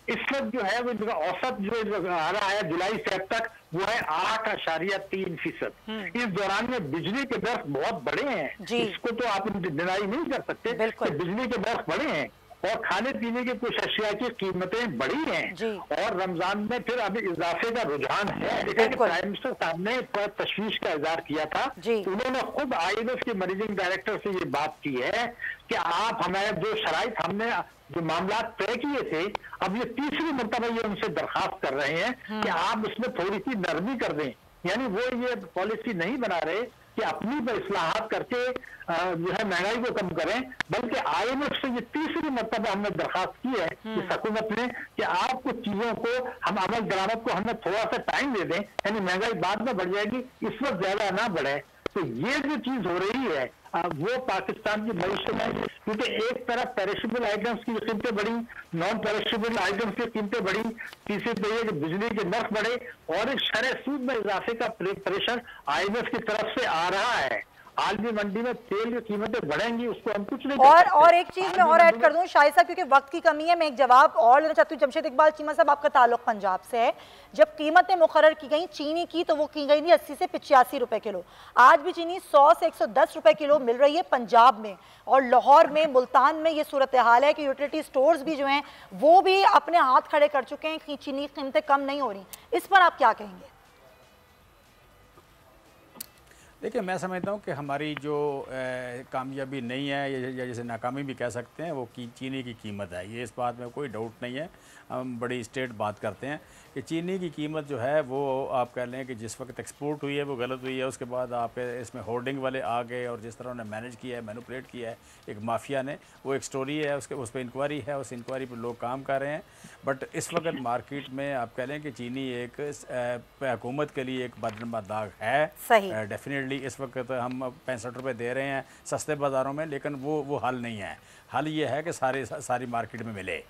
इस वक्त जो है वो औसत जो आ रहा है जुलाई से अब तक वो है 8.3%। इस दौरान में बिजली के दर बहुत बड़े हैं, इसको तो आप डिनाई नहीं कर सकते, बिजली के दर बड़े हैं, और खाने पीने की कुछ अशिया की कीमतें बढ़ी हैं, और रमजान में फिर अभी इजाफे का रुझान है। प्राइम मिनिस्टर साहब ने तशवीश का इजहार किया था, उन्होंने खुद IMF के मैनेजिंग डायरेक्टर से ये बात की है कि आप हमारे जो शराइत हमने जो मामला तय किए थे, अब ये तीसरी मरतबा ये उनसे दरखास्त कर रहे हैं कि आप उसमें थोड़ी सी नरमी कर दें। यानी वो ये पॉलिसी नहीं बना रहे कि अपनी पर इस्लाहात करके जो है महंगाई को कम करें, बल्कि IMF से ये तीसरी मरतबा हमने दरखास्त की है इस हुकूमत ने कि आप कुछ चीजों को हम अमल दरामद को हमें थोड़ा सा टाइम दे दें, यानी महंगाई बाद में बढ़ जाएगी, इस वक्त ज्यादा ना बढ़े। तो ये जो चीज हो रही है वो पाकिस्तान की मईशत में, क्योंकि एक तरफ पेरिशेबल आइटम्स की कीमतें बढ़ी, नॉन पेरिशेबल आइटम्स की कीमतें बढ़ी, तीसरी तो ये कि बिजली के नर्ख बढ़े, और एक शरह सूद में इजाफे का प्रेशर IMF की तरफ से आ रहा है। आलमी मंडी में तेल की कीमतें बढ़ेंगी, उसको हम कुछ नहीं और एक चीज मैं और ऐड कर दूं शाहिद साहब, क्योंकि वक्त की कमी है, मैं एक जवाब और लेना चाहती हूँ। जमशेद इकबाल चीमा साहब, आपका ताल्लुक पंजाब से है, जब कीमतें मुकर्रर की गई चीनी की तो वो की गई थी 80 से 85 रुपए किलो, आज भी चीनी 100 से 110 रुपए किलो मिल रही है पंजाब में, और लाहौर में, मुल्तान में ये सूरत हाल है कि यूटिलिटी स्टोर्स भी जो हैं वो भी अपने हाथ खड़े कर चुके हैं कि चीनी की कीमतें कम नहीं हो रही। इस पर आप क्या कहेंगे? देखिए मैं समझता हूँ कि हमारी जो कामयाबी नहीं है, या जैसे नाकामी भी कह सकते हैं, वो चीनी की कीमत है। ये इस बात में कोई डाउट नहीं है, हम बड़ी स्ट्रेट बात करते हैं कि चीनी की कीमत जो है वो आप कह लें कि जिस वक्त एक्सपोर्ट हुई है वो गलत हुई है, उसके बाद आप इसमें होर्डिंग वाले आ गए, और जिस तरह उन्होंने मैनेज किया है, मैनिपुलेट किया है एक माफिया ने, वो एक स्टोरी है, उस पर इंक्वायरी है, उस इंक्वायरी पर लोग काम कर रहे हैं। बट इस वक्त मार्केट में आप कह लें कि चीनी एक हुकूमत के लिए एक बदनमा दाग है। डेफिनेटली इस वक्त हम 65 रुपये दे रहे हैं सस्ते बाज़ारों में, लेकिन वो हल नहीं है। हल ये है कि सारी मार्केट में मिले,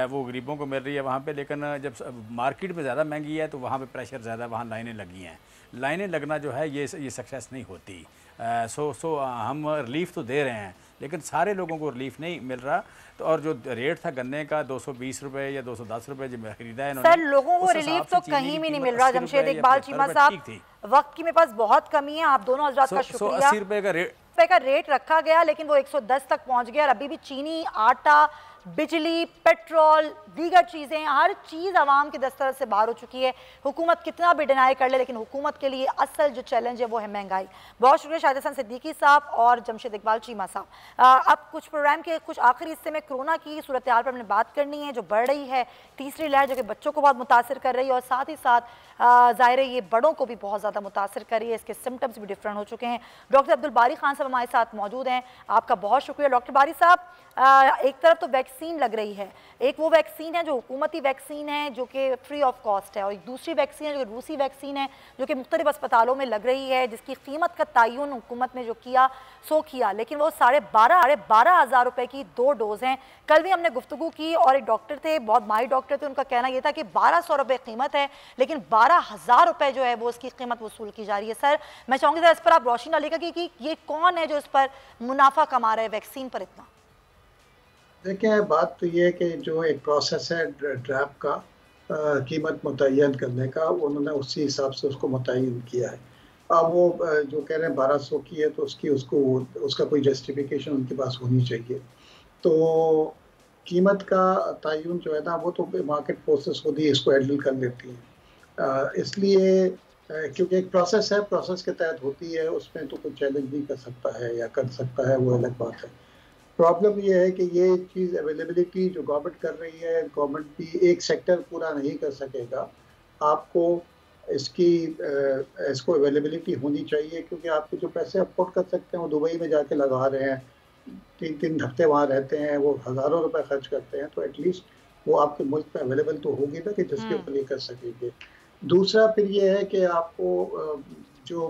वो गरीबों को मिल रही है वहाँ पे, लेकिन जब मार्केट में ज़्यादा महंगी है तो वहाँ पे प्रेशर ज़्यादा, वहाँ लाइनें लगी हैं। लाइनें लगना जो है ये सक्सेस नहीं होती। सो हम रिलीफ तो दे रहे हैं, लेकिन सारे लोगों को रिलीफ नहीं मिल रहा। तो और जो रेट था गन्ने का 220 रुपए या 210 रुपए जो खरीदा है इन्होंने, सर लोगों को रिलीफ तो कहीं भी नहीं मिल रहा। जमशेद इकबाल चीमा साहब, वक्त की मेरे पास बहुत कमी है, आप दोनों हजरात का शुक्रिया। 80 रुपए का रेट रखा गया, लेकिन वो 110 तक पहुंच गया, और अभी भी चीनी, आटा, बिजली, पेट्रोल, दीगर चीज़ें, हर चीज़ आवाम की दस्तरस से बाहर हो चुकी है। हुकूमत कितना भी डिनाई कर ले, लेकिन हुकूमत के लिए असल जो चैलेंज है वो है महंगाई। बहुत शुक्रिया शाहिद हसन सिद्दीकी साहब और जमशेद इकबाल चीमा साहब। अब कुछ प्रोग्राम के कुछ आखिरी हिस्से में कोरोना की सूरत हाल पर हमने बात करनी है, जो बढ़ रही है, तीसरी लहर जो कि बच्चों को बहुत मुतासर कर रही है, और साथ ही साथ ज़ाहिर है ये बड़ों को भी बहुत ज़्यादा मुतासर कर रही है, इसके सिम्टम्स भी डिफरेंट हो चुके हैं। डॉक्टर अब्दुल बारी खान साहब हमारे साथ मौजूद हैं, आपका बहुत शुक्रिया। डॉक्टर बारी साहब, एक तरफ तो वैक्सीन लग रही है, एक वो वैक्सीन है जो हुकूमती वैक्सीन है जो कि फ्री ऑफ कॉस्ट है, और एक दूसरी वैक्सीन है जो रूसी वैक्सीन है जो कि मुख्तलिफ अस्पतालों में लग रही है, जिसकी कीमत का तयन हुकूमत ने जो किया सो किया, लेकिन वो 12,500 रुपये की 2 डोज हैं। कल भी हमने गुफ्तगू की और एक डॉक्टर थे, बहुत माहिर डॉक्टर थे, उनका कहना यह था कि 1200 रुपये कीमत है, लेकिन 12,000 रुपये जो है वो उसकी कीमत वसूल की जा रही है। सर मैं चाहूँगी सर इस पर आप रोशनी डालिएगा कि ये कौन है जो इस पर मुनाफा कमा रहा है वैक्सीन पर इतना? देखिए बात तो ये है कि जो एक प्रोसेस है ड्रैप का, कीमत मुतय्यन करने का, उन्होंने उसी हिसाब से उसको मुतय्यन किया है। अब वो जो कह रहे हैं 1200 की है तो उसका कोई जस्टिफिकेशन उनके पास होनी चाहिए। तो कीमत का तयन जो है ना वो तो मार्केट फोर्सेस खुद ही इसको हैंडल कर लेती हैं, इसलिए क्योंकि एक प्रोसेस है, प्रोसेस के तहत होती है, उसमें तो कोई चैलेंज नहीं कर सकता है या कर सकता है, वो अलग बात है। प्रॉब्लम ये है कि ये चीज़ अवेलेबिलिटी जो गवर्नमेंट कर रही है, गवर्नमेंट भी एक सेक्टर पूरा नहीं कर सकेगा, आपको इसको अवेलेबिलिटी होनी चाहिए, क्योंकि आपके जो पैसे अफोर्ड कर सकते हैं वो दुबई में जाके लगा रहे हैं, 3-3 हफ्ते वहाँ रहते हैं, वो हज़ारों रुपए खर्च करते हैं, तो एटलीस्ट वो आपके मुल्क में अवेलेबल तो होगी ना कि जिसके ऊपर ये कर सकेंगे। दूसरा फिर ये है कि आपको जो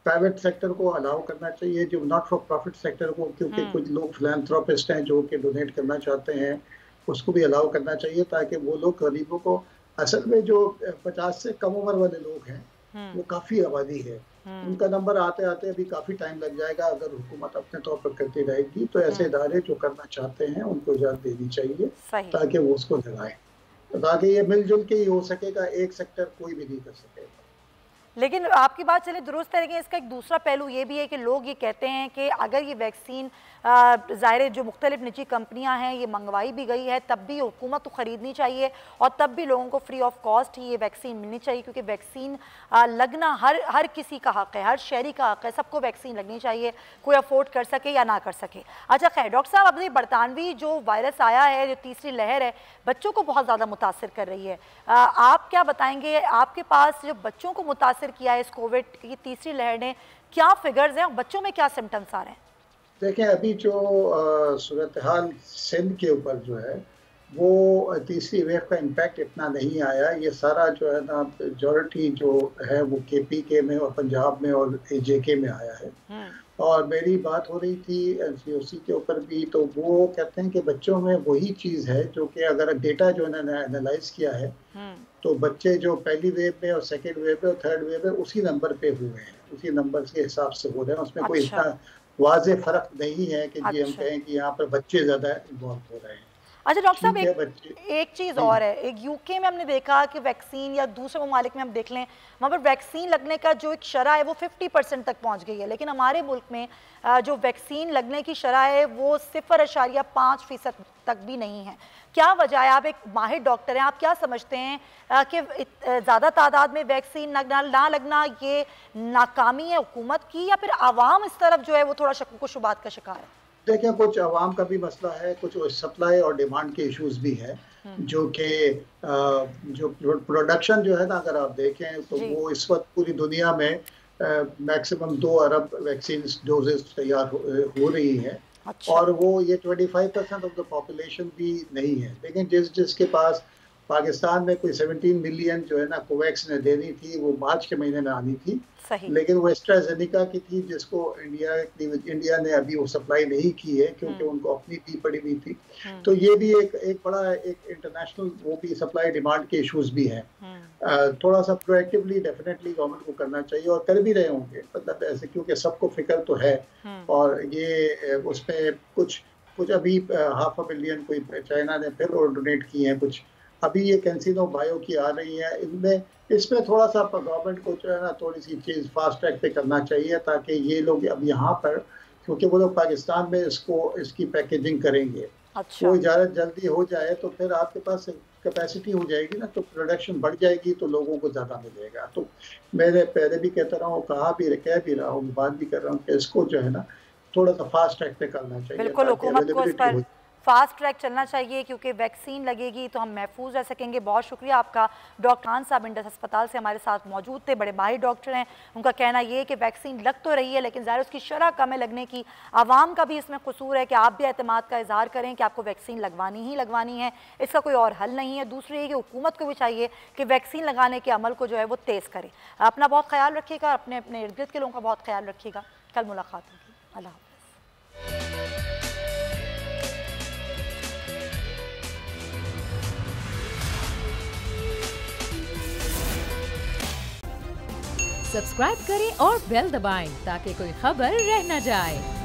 प्राइवेट सेक्टर को अलाउ करना चाहिए, जो नॉट फॉर प्रॉफिट सेक्टर को, क्योंकि कुछ लोग फिलैंथ्रोपिस्ट हैं जो कि डोनेट करना चाहते हैं, उसको भी अलाउ करना चाहिए, ताकि वो लोग गरीबों को, असल में जो 50 से कम उम्र वाले लोग हैं वो काफ़ी आबादी है, उनका नंबर आते आते अभी काफ़ी टाइम लग जाएगा अगर हुकूमत अपने तौर पर करती रहेगी। तो ऐसे इदारे जो करना चाहते हैं उनको इजाज़त देनी चाहिए ताकि वो उसको लगाएं, ताकि ये मिलजुल के ही हो सकेगा, एक सेक्टर कोई भी नहीं कर सकेगा। लेकिन आपकी बात चले दुरुस्त है, लेकिन इसका एक दूसरा पहलू ये भी है कि लोग ये कहते हैं कि अगर ये वैक्सीन ज़ाहिर जो मुख्तलिफ निजी कंपनियां हैं ये मंगवाई भी गई है, तब भी हुकूमत को ख़रीदनी चाहिए और तब भी लोगों को फ्री ऑफ कॉस्ट ही ये वैक्सीन मिलनी चाहिए, क्योंकि वैक्सीन लगना हर किसी का हक़ है, हर शहरी का हक़ है, सबको वैक्सीन लगनी चाहिए, कोई अफोर्ड कर सके या ना कर सके। अच्छा खैर डॉक्टर साहब, अब ये बरतानवी जो वायरस आया है, जो तीसरी लहर है, बच्चों को बहुत ज़्यादा मुतासिर कर रही है, आप क्या बताएँगे, आपके पास जो बच्चों को मुतासिर किया है इस कोविड की तीसरी लहर ने, क्या फिगर्स हैं, बच्चों में क्या सिम्टम्स आ रहे हैं? देखें, अभी जो सूरत हाल सिंध के ऊपर जो है वो तीसरी वेव का इम्पैक्ट इतना नहीं आया, ये सारा जो है ना मेजॉरिटी जो है वो KPK में और पंजाब में और AJK में आया है। और मेरी बात हो रही थी NCOC के ऊपर भी, तो वो कहते हैं कि बच्चों में वही चीज़ है जो कि अगर डेटा जो इन्होंने एनालाइज किया है तो बच्चे जो पहली वेव में और सेकेंड वेव में और थर्ड वेव में उसी नंबर पे हुए हैं, उसी नंबर के हिसाब से हो रहे हैं, उसमें कोई इतना वाज़े फ़र्क नहीं है कि जी हम कहें कि यहाँ पर बच्चे ज़्यादा इन्वॉल्व हो रहे हैं। अच्छा डॉक्टर साहब, एक चीज़ और है, एक UK में हमने देखा कि वैक्सीन, या दूसरे ममालिक में हम देख लें वहाँ पर वैक्सीन लगने का जो एक शरह है वो 50% तक पहुँच गई है, लेकिन हमारे मुल्क में जो वैक्सीन लगने की शरह है वो 0.5% तक भी नहीं है। क्या वजह है? आप एक माहिर डॉक्टर हैं, आप क्या समझते हैं कि ज़्यादा तादाद में वैक्सीन ना लगना ये नाकामी है हुकूमत की, या फिर आवाम इस तरफ जो है वो थोड़ा शक व शुबात का शिकार है? देखिए, कुछ आवाम का भी मसला है, कुछ सप्लाई और डिमांड के इश्यूज भी है, जो कि जो प्रोडक्शन जो है ना, अगर आप देखें तो वो इस वक्त पूरी दुनिया में मैक्सिमम 2 अरब वैक्सीन डोजेस तैयार हो रही हैं। अच्छा। और वो ये 25% ऑफ द पॉपुलेशन भी नहीं है, लेकिन जिसके पास पाकिस्तान में कोई 17 मिलियन जो है ना कोवैक्स ने देनी थी, वो मार्च के महीने में आनी थी, लेकिन वो एस्ट्राजेनेका की थी जिसको इंडिया ने अभी वो सप्लाई नहीं की है, क्योंकि उनको अपनी फी पड़ी हुई थी। तो ये भी एक बड़ा एक इंटरनेशनल वो भी सप्लाई डिमांड के इश्यूज भी हैं। थोड़ा सा प्रोएक्टिवली डेफिनेटली गवर्नमेंट को करना चाहिए, और कर भी रहे होंगे, मतलब ऐसे, क्योंकि सबको फिक्र तो है, और ये उसमें कुछ अभी 500 मिलियन कोई चाइना ने फिर और डोनेट किए हैं, कुछ अभी ये कैंसिनो बायो की आ रही है, इसमें थोड़ा सा गवर्नमेंट को जो है ना थोड़ी सी चीज़ फास्ट ट्रैक पे करना चाहिए, ताकि ये लोग अब यहाँ पर, क्योंकि वो लोग पाकिस्तान में इसकी पैकेजिंग करेंगे। अच्छा। वो ज़्यादा जल्दी हो जाए तो फिर आपके पास कैपेसिटी हो जाएगी ना, तो प्रोडक्शन बढ़ जाएगी, तो लोगों को ज़्यादा मिलेगा। तो मैंने पहले भी कहता रहा हूँ, कह भी रहा हूँ, बात भी कर रहा हूँ कि इसको जो है ना थोड़ा सा फास्ट ट्रैक पे करना चाहिए। बिल्कुल, हुकूमत को इस पर फास्ट ट्रैक चलना चाहिए, क्योंकि वैक्सीन लगेगी तो हम महफूज रह सकेंगे। बहुत शुक्रिया आपका। डॉक्टर खान साहब इंडस अस्पताल से हमारे साथ मौजूद थे, बड़े माहिर डॉक्टर हैं। उनका कहना ये है कि वैक्सीन लग तो रही है, लेकिन ज़ाहिर उसकी शरह कम है लगने की। आवाम का भी इसमें कसूर है कि आप भी एतमाद का इजहार करें कि आपको वैक्सीन लगवानी ही लगवानी है, इसका कोई और हल नहीं है। दूसरी ये कि हुकूमत को भी चाहिए कि वैक्सीन लगाने के अमल को जो है वो तेज़ करे। अपना बहुत ख्याल रखिएगा, अपने इर्द गिर्द के लोगों का बहुत ख्याल रखिएगा। कल मुलाकात होगी। अल्लाह हाफ़िज़। सब्सक्राइब करें और बेल दबाएं ताकि कोई खबर रह न जाए।